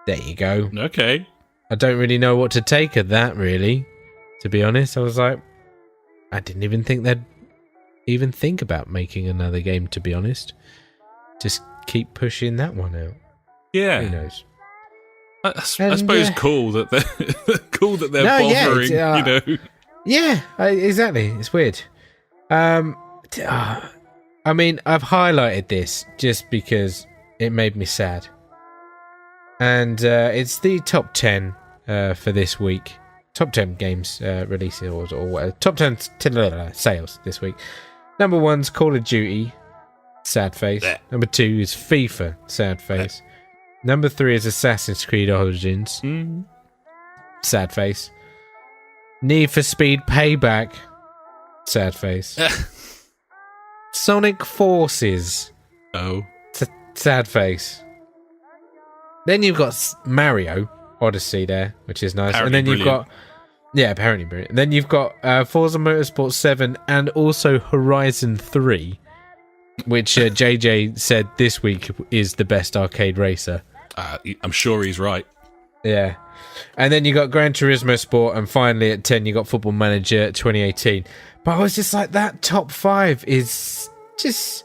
There you go. Okay. I don't really know what to take of that, really. To be honest, I was like, I didn't even think they'd even think about making another game, to be honest. Just keep pushing that one out. Yeah. Who knows? I suppose cool that they're bothering, you know. Yeah, exactly. It's weird. I mean, I've highlighted this just because it made me sad. And it's the top 10 for this week. Top 10 games releases or top 10 sales this week. Number 1's Call of Duty, sad face. Number 2 is FIFA, sad face. Number 3 is Assassin's Creed Origins, sad face. Need for Speed Payback, sad face. Sonic Forces, sad face. Then you've got Mario Odyssey there, which is nice. Apparently and then brilliant. You've got... Yeah, apparently brilliant. And then you've got Forza Motorsport 7 and also Horizon 3, which JJ said this week is the best arcade racer. I'm sure he's right. Yeah. And then you got Gran Turismo Sport, and finally at 10 you got Football Manager 2018. But I was just like, that top 5 is just...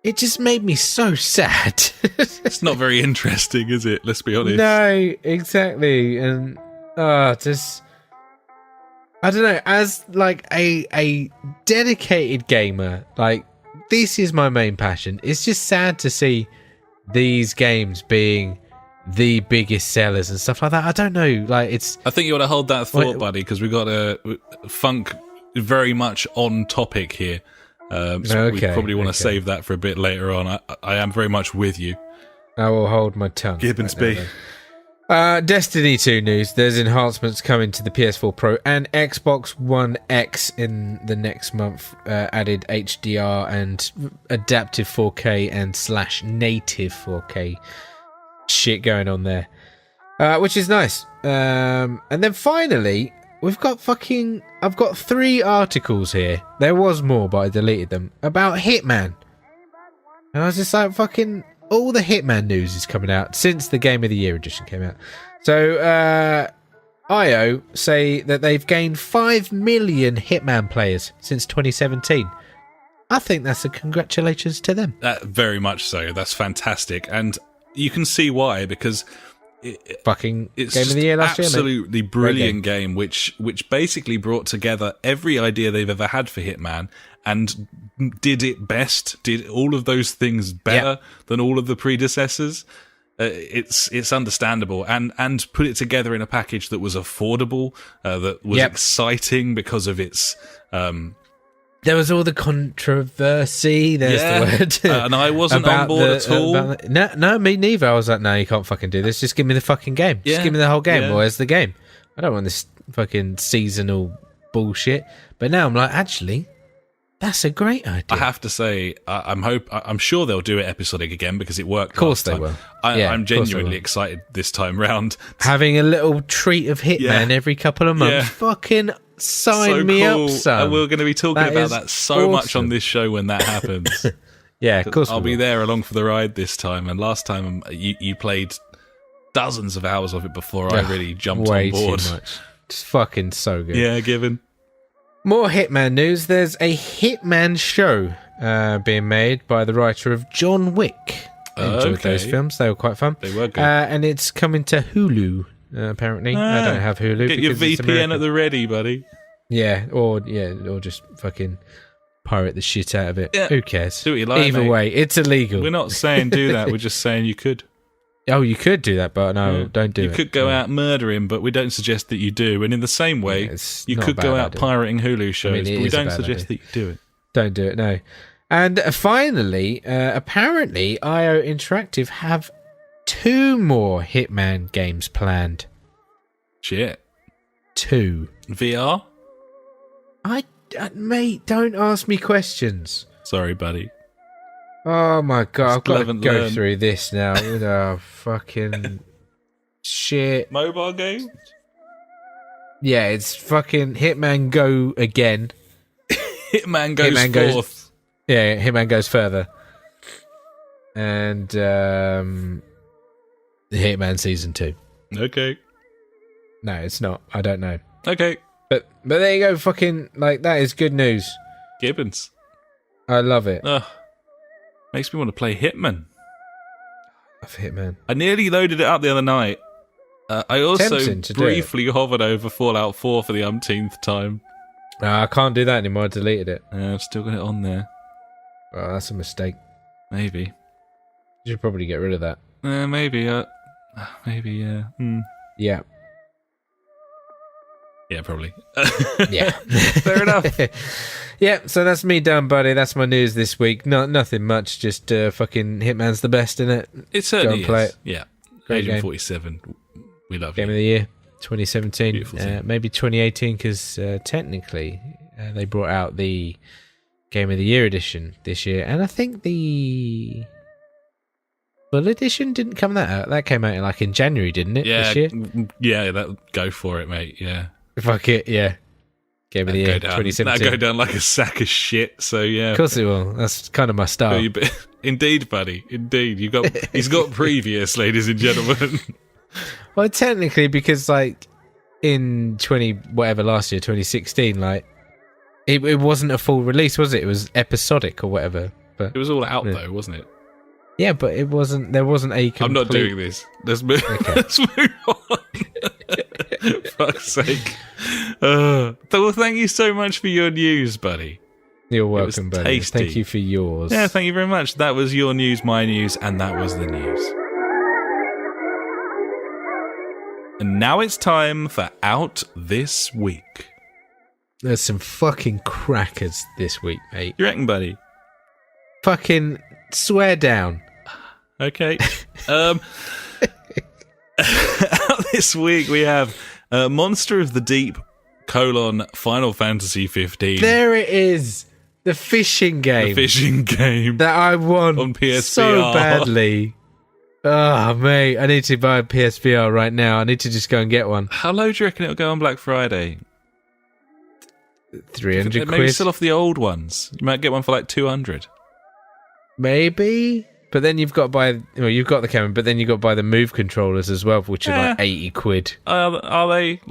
It just made me so sad. It's not very interesting, is it? Let's be honest. No, exactly. And just... I don't know, as like a dedicated gamer, like, this is my main passion. It's just sad to see these games being the biggest sellers and stuff like that. I don't know, like, it's... I think you want to hold that thought, buddy, because we've got a funk very much on topic here. So we probably want to save that for a bit later on. I am very much with you. I will hold my tongue. Gibbons B. Destiny 2 news. There's enhancements coming to the PS4 Pro and Xbox One X in the next month. Added HDR and adaptive 4K and /native 4K shit going on there, which is nice. And then finally, we've got I've got 3 articles here. There was more, but I deleted them, about Hitman. And I was just like, fucking... all the Hitman news is coming out since the Game of the Year edition came out. So, IO say that they've gained 5 million Hitman players since 2017. I think that's a congratulations to them. Very much so. That's fantastic. And you can see why, because... It's Game of the Year last year, absolutely brilliant game, which basically brought together every idea they've ever had for Hitman and did it best, did all of those things better than all of the predecessors. It's understandable, and put it together in a package that was affordable, that was exciting because of its... there was all the controversy. There's the word. And I wasn't on board at all. No, me neither. I was like, no, you can't fucking do this. Just give me the fucking game. Just give me the whole game. Yeah. Where's the game? I don't want this fucking seasonal bullshit. But now I'm like, actually, that's a great idea. I have to say, I'm sure they'll do it episodic again because it worked. Of course last they time. will. I'm genuinely excited this time round. Having a little treat of Hitman every couple of months. Fucking sign me up, son. And we're going to be talking about that so much on this show when that happens. Yeah, of course I'll be there along for the ride this time. And last time you played dozens of hours of it before I really jumped on board. Too much. It's fucking so good. Yeah, given. More Hitman news. There's a Hitman show being made by the writer of John Wick. I enjoyed those films. They were quite fun. They were good. And it's coming to Hulu, apparently. I don't have Hulu. Get your VPN at the ready, buddy. Yeah, or just fucking pirate the shit out of it. Yeah. Who cares? Do what you like, Either mate. way, it's illegal. We're not saying do that. We're just saying you could. Oh, you could do that, but no, don't do it. You could go out murdering, but we don't suggest that you do. And in the same way, you could go out pirating Hulu shows, but we don't suggest that you do it. Don't do it, no. And finally, apparently, IO Interactive have 2 more Hitman games planned. Shit. 2. VR? Mate, don't ask me questions. Sorry, buddy. Oh my god, I've got to go learned. through this now. Oh, fucking shit. Mobile game? Yeah, it's fucking Hitman Go again. Hitman goes forth. Yeah, Hitman goes further. And Hitman Season 2. Okay. No, it's not. I don't know. Okay. But there you go, fucking, like, that is good news. Gibbons. I love it. Ugh. Makes me want to play Hitman. Love Hitman. I nearly loaded it up the other night. I also briefly hovered over Fallout 4 for the umpteenth time. I can't do that anymore. I deleted it. I've still got it on there. Oh, that's a mistake. Maybe. You should probably get rid of that. Maybe. Maybe, yeah. Yeah. Yeah, probably. Yeah. Fair enough. Yeah, so that's me done, buddy. That's my news this week. Nothing much, just fucking Hitman's the best, innit? It certainly is. Play it. Yeah. Great Agent game. 47. We love Game you. of the Year, 2017. Beautiful team. Maybe 2018, because technically they brought out the Game of the Year edition this year. And I think the full edition didn't come out. That came out in January, didn't it? Yeah, This year? yeah, go for it, mate. Yeah. Fuck it, yeah. Game of the Year, 2017. That'll go down like a sack of shit, so yeah. Of course it will. That's kind of my style. Indeed, buddy. Indeed. He's got previous, ladies and gentlemen. Well, technically, because, in last year, 2016, it wasn't a full release, was it? It was episodic or whatever. But it was all out, though, wasn't it? Yeah, but there wasn't a complete... I'm not doing this. Let's move, Let's move on. Fuck's sake. Well, thank you so much for your news, buddy. You're welcome, buddy. Tasty. Thank you for yours. Yeah, thank you very much. That was your news, my news, and that was the news. And now it's time for Out This Week. There's some fucking crackers this week, mate. You reckon, buddy? Fucking swear down. Okay. Out this week we have Monster of the Deep, Final Fantasy 15. There it is. The fishing game. The fishing game. That I want on PSVR. So badly. Oh, mate. I need to buy a PSVR right now. I need to just go and get one. How low do you reckon it'll go on Black Friday? 300 quid. Maybe sell off the old ones. You might get one for 200. Maybe. But then you've got to buy... Well, you've got the camera, but then you've got to buy the Move controllers as well, which are 80 quid. Are they?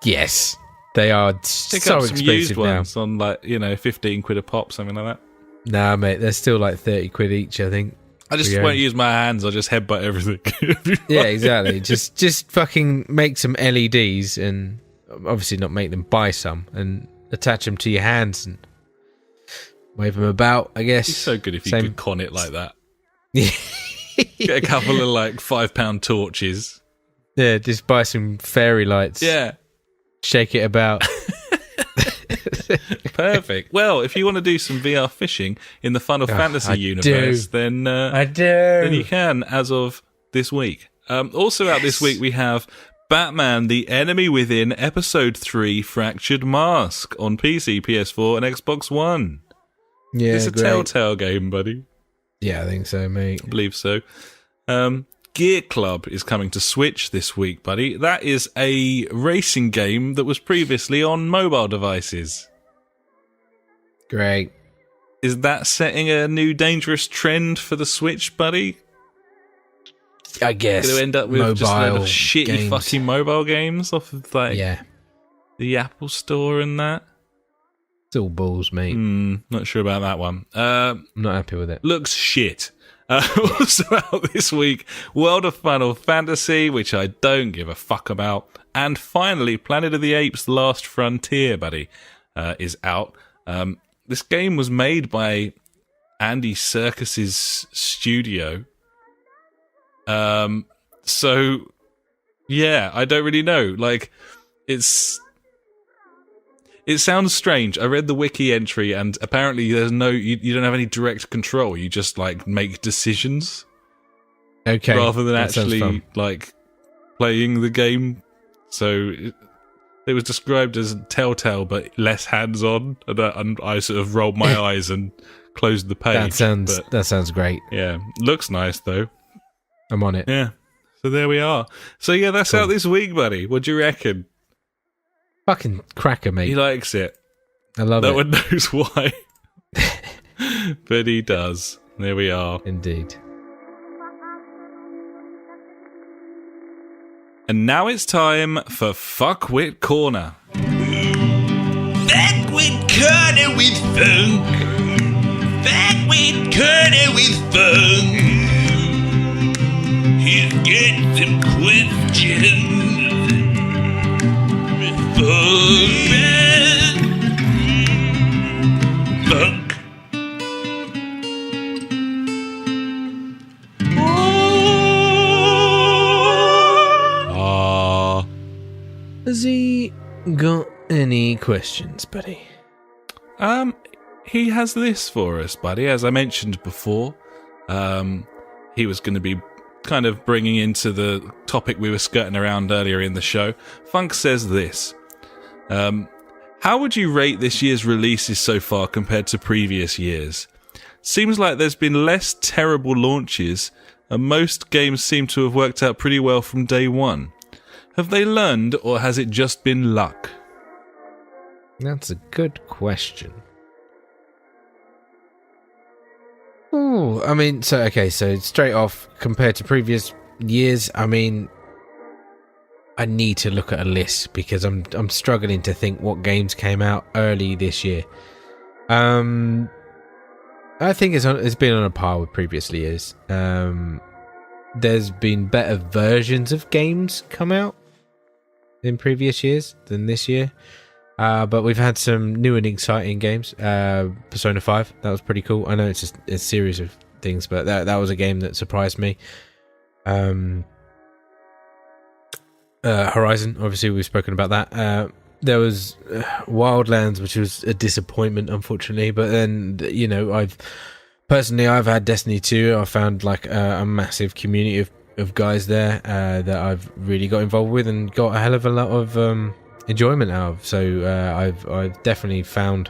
Yes. They are Pick so up some expensive used now. ones on 15 quid a pop, something like that. Nah, mate. They're still 30 quid each, I think. I just won't use my hands. I'll just headbutt everything. Yeah, exactly. just fucking make some LEDs and obviously not make them, buy some and attach them to your hands and wave them about, I guess. It's so good if you could con it like that. Get a couple of £5 torches. Yeah, just buy some fairy lights. Yeah. Shake it about. Perfect. Well, if you want to do some VR fishing in the Final Fantasy universe, then I do. Then you can, as of this week. Also out this week, we have Batman: The Enemy Within Episode 3: Fractured Mask on PC, PS4, and Xbox One. Yeah, it's a Telltale game, buddy. Yeah, I think so, mate. I believe so. Gear Club is coming to Switch this week, buddy. That is a racing game that was previously on mobile devices. Great. Is that setting a new dangerous trend for the Switch, buddy? I guess. Going to end up with mobile just a load of shitty games. fucking mobile games off of the Apple Store and that? It's all balls, mate. Not sure about that one. I'm not happy with it. Looks shit. Also out this week, World of Final Fantasy, which I don't give a fuck about. And finally, Planet of the Apes: The Last Frontier, buddy, is out. This game was made by Andy Serkis's studio. So yeah, I don't really know. Like, it sounds strange. I read the wiki entry, and apparently there's you don't have any direct control. You just like make decisions, Okay, rather than that sounds actually fun. like playing the game. So it was described as Telltale, but less hands-on. And I sort of rolled my eyes and closed the page. That sounds great. Yeah, looks nice though. I'm on it. Yeah. So there we are. So yeah, that's out this week, buddy. What do you reckon? Fucking cracker, mate. He likes it. I love No it. one knows why. But he does. There we are. Indeed. And now it's time for Fuckwit Corner. Backward corner with funk. Backward corner with funk. He's got some questions for funk. Has he got any questions, buddy? He has this for us, buddy. As I mentioned before, he was going to be kind of bringing into the topic we were skirting around earlier in the show. Funk says this. How would you rate this year's releases so far compared to previous years? Seems like there's been less terrible launches, and most games seem to have worked out pretty well from day one. Have they learned, or has it just been luck? That's a good question. Ooh, I mean, so straight off, compared to previous years, I mean, I need to look at a list because I'm struggling to think what games came out early this year. I think it's been on a par with previous years. There's been better versions of games come out in previous years than this year. But we've had some new and exciting games. Persona 5, that was pretty cool. I know it's just a series of things, but that was a game that surprised me. Horizon, obviously we've spoken about that. There was Wildlands, which was a disappointment, unfortunately. But then, you know, I've had Destiny 2. I found like a massive community of guys there that I've really got involved with and got a hell of a lot of enjoyment out of. So I've definitely found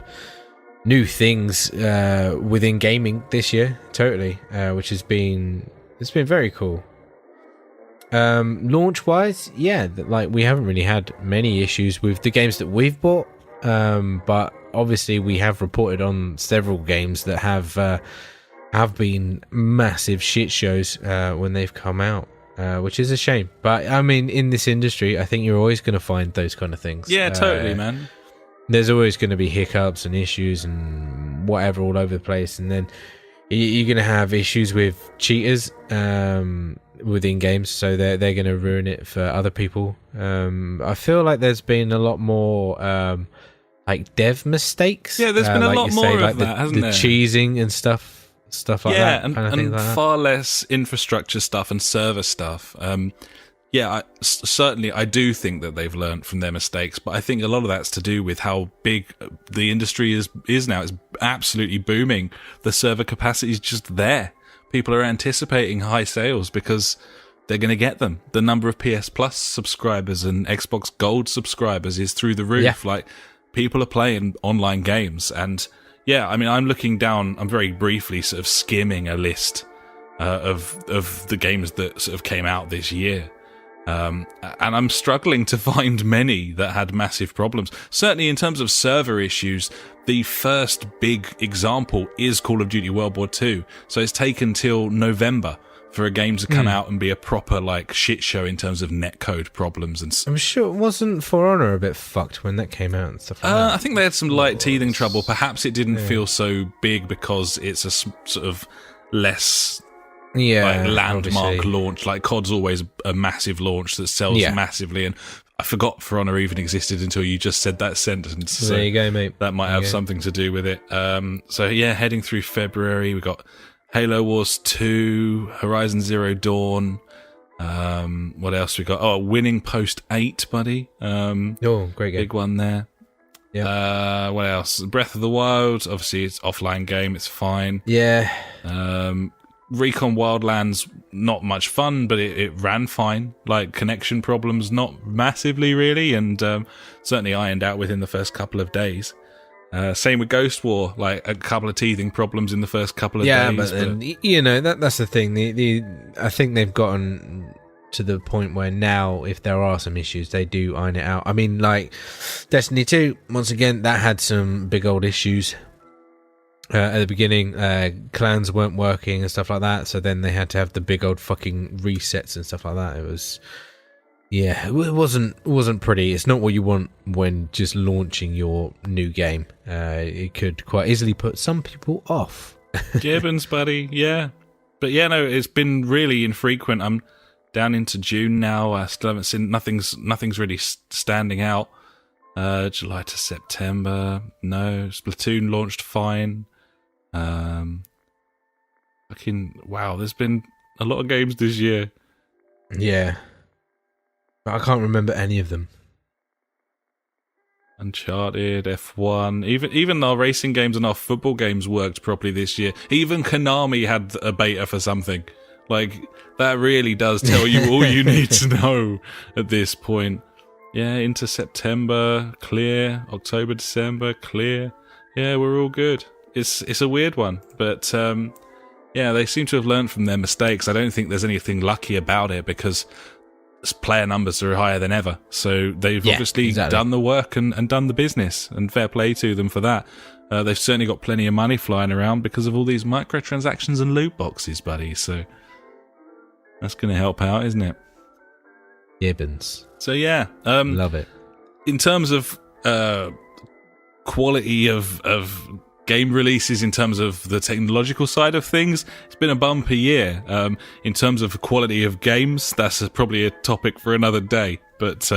new things within gaming this year, totally, which has been very cool. Launch wise, yeah, like we haven't really had many issues with the games that we've bought, but obviously we have reported on several games that have been massive shit shows when they've come out, which is a shame. But I mean, in this industry, I think you're always going to find those kind of things. Yeah, totally, man. There's always going to be hiccups and issues and whatever all over the place, and then you're going to have issues with cheaters within games, so they're going to ruin it for other people. I feel like there's been a lot more like dev mistakes. Yeah, there's been a lot more of that, hasn't there? The cheesing and stuff like that. And like that. far less infrastructure stuff and server stuff. Certainly I do think that they've learned from their mistakes, but I think a lot of that's to do with how big the industry is now. It's absolutely booming. The server capacity is just there. People are anticipating high sales because they're going to get them. The number of PS Plus subscribers and Xbox Gold subscribers is through the roof. Yeah. Like, people are playing online games, and yeah, I mean, I'm looking down, I'm very briefly sort of skimming a list of the games that sort of came out this year. And I'm struggling to find many that had massive problems. Certainly in terms of server issues, the first big example is Call of Duty World War II. So it's taken till November for a game to come out and be a proper like shit show in terms of netcode problems and I'm sure it wasn't For Honor a bit fucked when that came out and stuff like that. I think they had some light teething trouble. Perhaps it didn't feel so big because it's a sort of less like landmark obviously. launch. Like COD's always a massive launch that sells massively, and I forgot For Honor even existed until you just said that sentence. So there you go, mate. That might have something to do with it. So yeah, heading through February, we got Halo Wars 2, Horizon Zero Dawn. What else we got? Oh, Winning Post 8, buddy. Great game. Big one there. Yeah. What else? Breath of the Wild. Obviously, it's offline game. It's fine. Yeah. Recon Wildlands, not much fun, but it ran fine. Like, connection problems, not massively, really, and certainly ironed out within the first couple of days. Same with Ghost War, like a couple of teething problems in the first couple of days. Yeah, but then, you know, that's the thing. I think they've gotten to the point where now, if there are some issues, they do iron it out. I mean, like, Destiny 2, once again, that had some big old issues. At the beginning, clans weren't working and stuff like that, so then they had to have the big old fucking resets and stuff like that. It was, yeah, it wasn't pretty. It's not what you want when just launching your new game. It could quite easily put some people off. Gibbons, buddy, yeah. But yeah, no, it's been really infrequent. I'm down into June now. I still haven't seen nothing's really standing out. July to September, no. Splatoon launched fine. Wow, there's been a lot of games this year. Yeah, but I can't remember any of them. Uncharted, F1, even our racing games and our football games worked properly this year. Even Konami had a beta for something. Like, that really does tell you all you need to know at this point. Yeah, into September, clear. October, December, clear. Yeah, we're all good. It's a weird one, but yeah, they seem to have learned from their mistakes. I don't think there's anything lucky about it because player numbers are higher than ever. So they've obviously done the work and done the business, and fair play to them for that. They've certainly got plenty of money flying around because of all these microtransactions and loot boxes, buddy. So that's going to help out, isn't it? Gibbons. So yeah, love it. In terms of quality of game releases, in terms of the technological side of things, it's been a bumpy year. In terms of quality of games, that's probably a topic for another day. But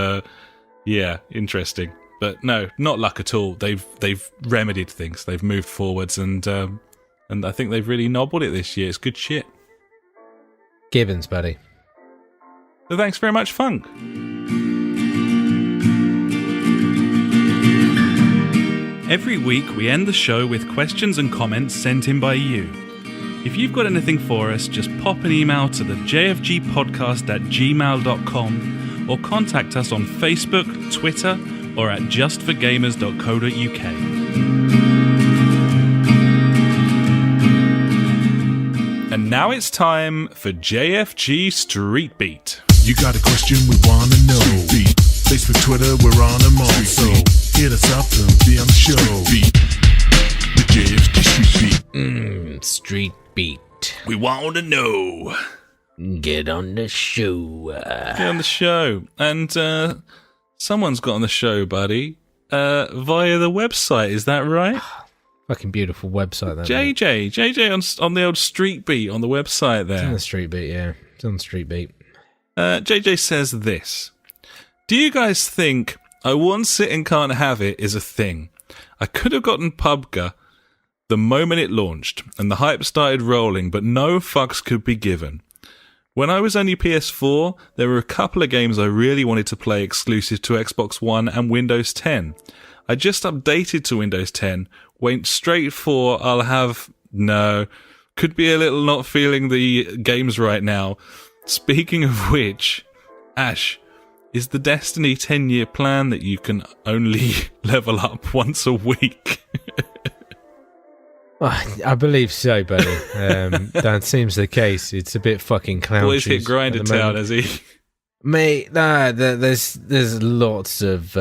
yeah, interesting. But no, not luck at all. They've remedied things. They've moved forwards, and I think they've really nobbled it this year. It's good shit. Gibbons, buddy. So thanks very much, Funk. Every week we end the show with questions and comments sent in by you. If you've got anything for us, just pop an email to the jfgpodcast@gmail.com or contact us on Facebook, Twitter, or at justforgamers.co.uk. And now it's time for JfG Streetbeat. You got a question we want to know. Streetbeat. Facebook, Twitter, we're on them all. So hit us up and be on the show. Streetbeat. The JfG Streetbeat. Streetbeat. We want to know. Get on the show. Get on the show. And someone's got on the show, buddy, via the website. Is that right? Fucking beautiful website, that. JJ on the old Streetbeat on the website there. It's on the Streetbeat, yeah. It's on the Streetbeat. JJ says this. Do you guys think I want it and can't have it is a thing? I could have gotten PUBG the moment it launched and the hype started rolling, but no fucks could be given. When I was only PS4, there were a couple of games I really wanted to play exclusive to Xbox One and Windows 10. I just updated to Windows 10, went straight for could be a little not feeling the games right now. Speaking of which, Ash, is the Destiny 10-year plan that you can only level up once a week? I believe so, buddy. That seems the case. It's a bit fucking clown. Boys hit Grinder Town, has he? Mate, there's lots of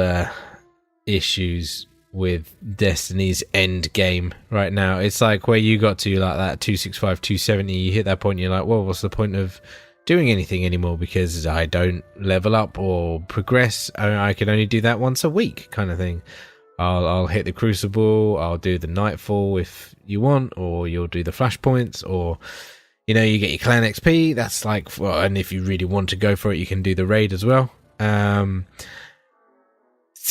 issues with Destiny's end game right now. It's like where you got to, like that 265, 270, you hit that point, you're like, well, what's the point of doing anything anymore, because I don't level up or progress. I can only do that once a week kind of thing. I'll hit the Crucible, I'll do the Nightfall if you want, or you'll do the Flashpoints, or you get your clan XP. That's like, and if you really want to go for it, you can do the raid as well.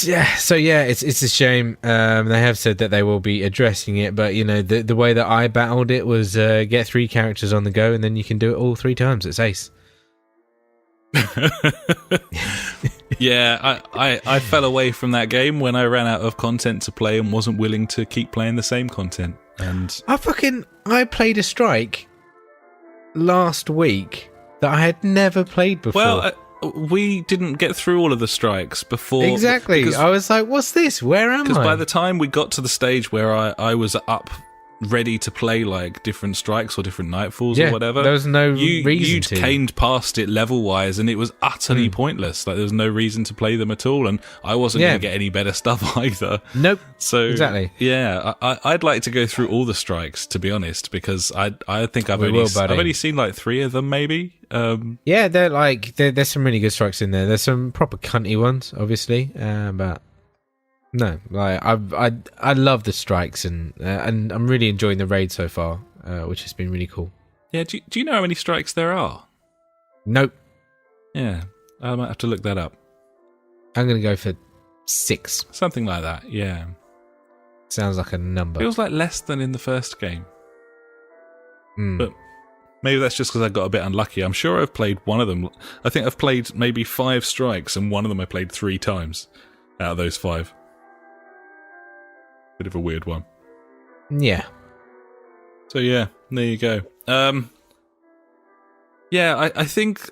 Yeah, so yeah, it's a shame. They have said that they will be addressing it, but you know, the way that I battled it was get 3 characters on the go, and then you can do it all 3 times. It's ace. Yeah, I fell away from that game when I ran out of content to play and wasn't willing to keep playing the same content. And I played a strike last week that I had never played before. Well, we didn't get through all of the strikes before. Exactly. I was like, what's this? Where am I? Because by the time we got to the stage where I was up, ready to play like different strikes or different nightfalls or whatever, there was no reason you'd to. caned past it level-wise, and it was utterly pointless. Like, there was no reason to play them at all, and I wasn't going to get any better stuff either. Nope. So exactly. Yeah, I'd like to go through all the strikes, to be honest, because I think I've only seen like 3 of them, maybe. Yeah, there's some really good strikes in there. There's some proper cunty ones, obviously, but no, like I love the strikes, and I'm really enjoying the raid so far, which has been really cool. Yeah, do you know how many strikes there are? Nope. Yeah, I might have to look that up. I'm gonna go for 6. Something like that. Yeah, sounds like a number. Feels like less than in the first game, Mm. but maybe that's just because I got a bit unlucky. I'm sure I've played one of them. I think I've played maybe 5 strikes, and one of them I played 3 times out of those 5. Bit of a weird one. Yeah. So yeah, there you go. Yeah, I think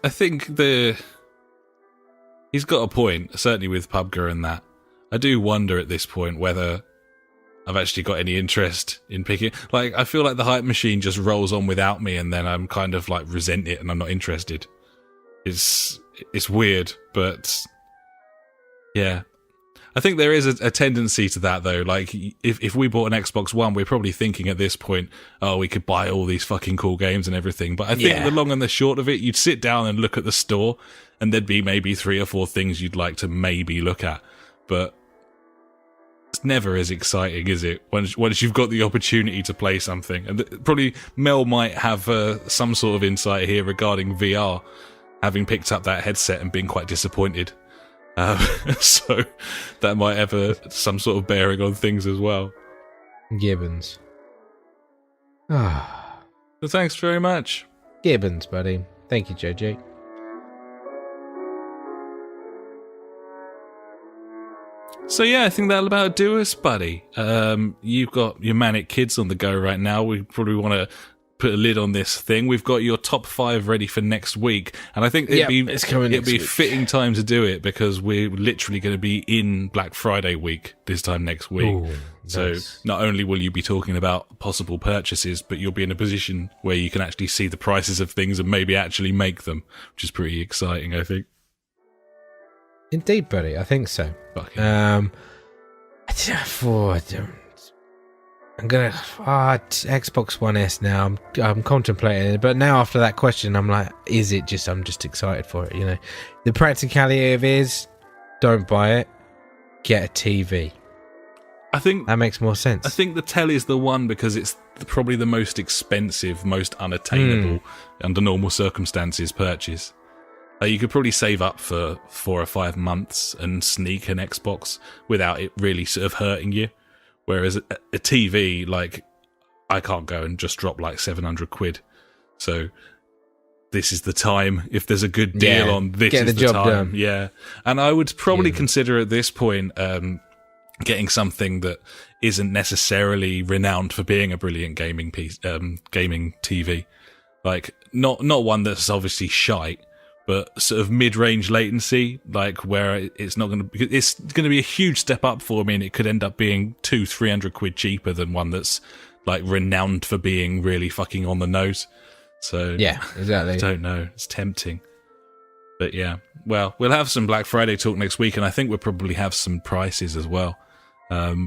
he's got a point, certainly with PUBG and that. I do wonder at this point whether I've actually got any interest in picking. Like, I feel like the hype machine just rolls on without me, and then I'm kind of like resent it, and I'm not interested. It's weird, but yeah. I think there is a tendency to that, though. Like, if we bought an Xbox One, we're probably thinking at this point, oh, we could buy all these fucking cool games and everything. But I think the long and the short of it, you'd sit down and look at the store, and there'd be maybe 3 or 4 things you'd like to maybe look at. But it's never as exciting, is it? Once you've got the opportunity to play something. And probably Mel might have some sort of insight here regarding VR, having picked up that headset and being quite disappointed. So that might have some sort of bearing on things as well. Gibbons. So thanks very much. Gibbons, buddy. Thank you, JJ. So yeah, I think that'll about do us, buddy. You've got your manic kids on the go right now. We probably want to put a lid on this thing. We've got your top 5 ready for next week, and I think it'd be fitting time to do it because we're literally going to be in Black Friday week this time next week. Ooh, so nice. Not only will you be talking about possible purchases, but you'll be in a position where you can actually see the prices of things and maybe actually make them, which is pretty exciting, I think. Indeed, buddy. I think so. I'm gonna Xbox One S now. I'm contemplating it, but now after that question, I'm like, is it just? I'm just excited for it. You know, the practicality of it is, don't buy it, get a TV. I think that makes more sense. I think the telly is the one because it's probably the most expensive, most unattainable under normal circumstances purchase. You could probably save up for 4 or 5 months and sneak an Xbox without it really sort of hurting you. Whereas a TV, like, I can't go and just drop like 700 quid. So this is the time. If there's a good deal on, this is the job time. Done. Yeah. And I would probably consider at this point getting something that isn't necessarily renowned for being a brilliant gaming TV. Like, not one that's obviously shite, but sort of mid-range latency, like where it's not going to, it's going to be a huge step up for me, and it could end up being 200-300 quid cheaper than one that's like renowned for being really fucking on the nose. So yeah, exactly. I don't know. It's tempting, but yeah. Well, we'll have some Black Friday talk next week, and I think we'll probably have some prices as well,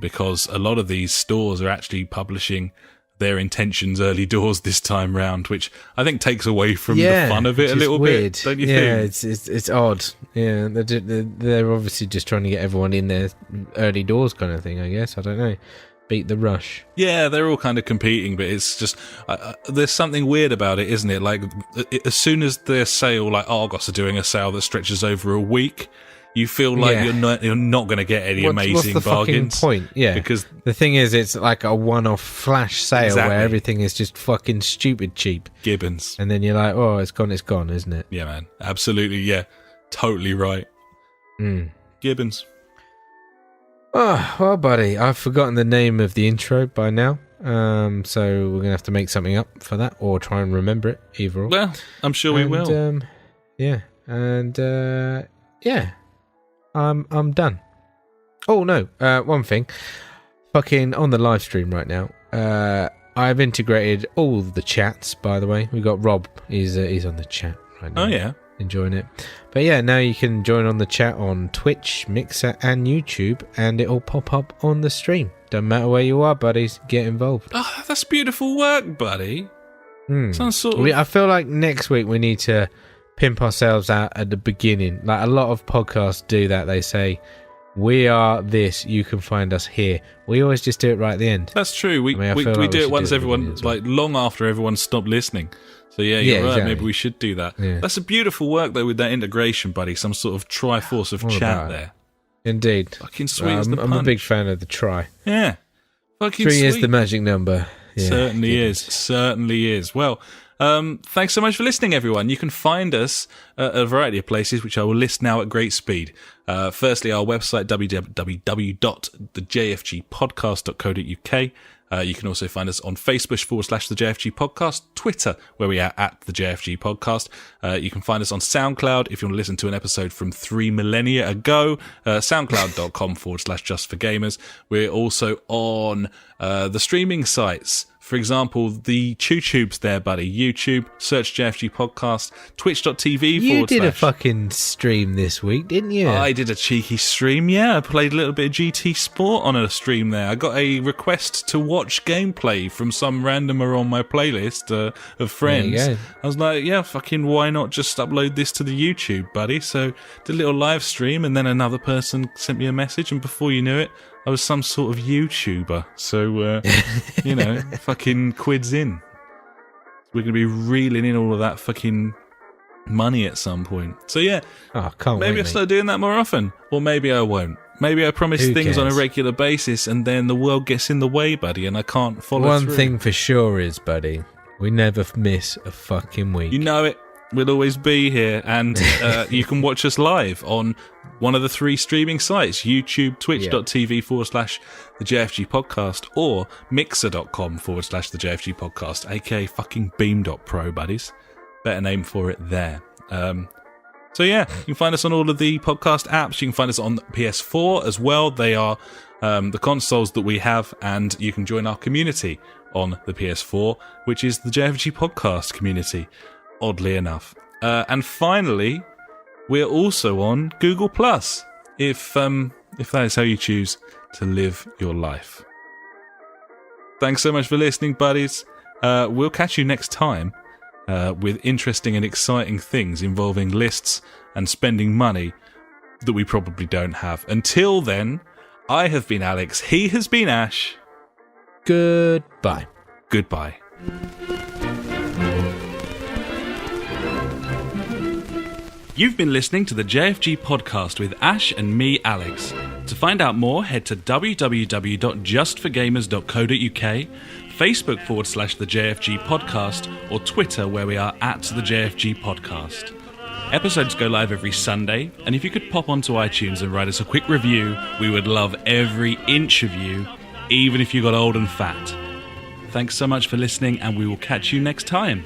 because a lot of these stores are actually publishing their intentions early doors this time round, which I think takes away from the fun of it a little bit, don't you think? Yeah, it's odd. Yeah, they're obviously just trying to get everyone in their early doors kind of thing, I guess. I don't know. Beat the rush. Yeah, they're all kind of competing, but it's just there's something weird about it, isn't it? Like, as soon as their sale, like Argos are doing a sale that stretches over a week, you feel like you're not going to get any amazing what's the bargains. Fucking point? Yeah, because the thing is, it's like a one-off flash sale where everything is just fucking stupid cheap. Gibbons, and then you're like, oh, it's gone, isn't it? Yeah, man, absolutely, yeah, totally right. Gibbons. Oh, well, buddy, I've forgotten the name of the intro by now. So we're gonna have to make something up for that, or try and remember it. Either or. Well, I'm sure we will. I'm done. Oh no, one thing. Fucking on the live stream right now. I've integrated all the chats. By the way, we got Rob. He's on the chat right now. Oh yeah, enjoying it. But yeah, now you can join on the chat on Twitch, Mixer, and YouTube, and it'll pop up on the stream. Don't matter where you are, buddies. Get involved. Oh, that's beautiful work, buddy. Some sort of... I feel like next week we need to pimp ourselves out at the beginning. Like a lot of podcasts do that. They say, we are this, you can find us here. We always just do it right at the end. That's true. We do it once everyone, like long after everyone stopped listening. So yeah, you're right. Exactly. Maybe we should do that. Yeah. That's a beautiful work though with that integration, buddy. Some sort of triforce of chat there. Indeed. Fucking sweet as the punch. I'm a big fan of the try. Yeah. Fucking 3 sweet. is the magic number. Yeah, certainly is. Well, thanks so much for listening, everyone. You can find us at a variety of places, which I will list now at great speed. Firstly, our website, www.thejfgpodcast.co.uk. You can also find us on Facebook /the JFG Podcast, Twitter, where we are at the JFG Podcast. You can find us on SoundCloud if you want to listen to an episode from 3 millennia ago, soundcloud.com/just for gamers. We're also on the streaming sites. For example, the YouTube's there, buddy. YouTube, search JFG Podcast, twitch.tv/. You did a fucking stream this week, didn't you? I did a cheeky stream, yeah. I played a little bit of GT Sport on a stream there. I got a request to watch gameplay from some randomer on my playlist of friends. I was like, yeah, fucking why not just upload this to the YouTube, buddy? So did a little live stream, and then another person sent me a message, and before you knew it, I was some sort of YouTuber. So, fucking quids in. We're going to be reeling in all of that fucking money at some point. So, yeah. Maybe I'll start doing that more often. Or maybe I won't. Maybe I promise things on a regular basis and then the world gets in the way, buddy, and I can't follow through. One thing for sure is, buddy, we never miss a fucking week. You know it. We'll always be here, and you can watch us live on one of the 3 streaming sites, YouTube, twitch.tv/the JFG Podcast, or mixer.com/the JFG Podcast, aka fucking beam.pro, buddies. Better name for it there. So yeah, you can find us on all of the podcast apps. You can find us on PS4 as well. They are the consoles that we have, and you can join our community on the PS4, which is the JFG Podcast community. Oddly enough. And finally, we're also on Google Plus, if that is how you choose to live your life. Thanks so much for listening, buddies. We'll catch you next time with interesting and exciting things involving lists and spending money that we probably don't have. Until then, I have been Alex, he has been Ash. Goodbye. Goodbye. You've been listening to the JFG Podcast with Ash and me, Alex. To find out more, head to www.justforgamers.co.uk, Facebook /the JFG Podcast, or Twitter, where we are at the JFG Podcast. Episodes go live every Sunday, and if you could pop onto iTunes and write us a quick review, we would love every inch of you, even if you got old and fat. Thanks so much for listening, and we will catch you next time.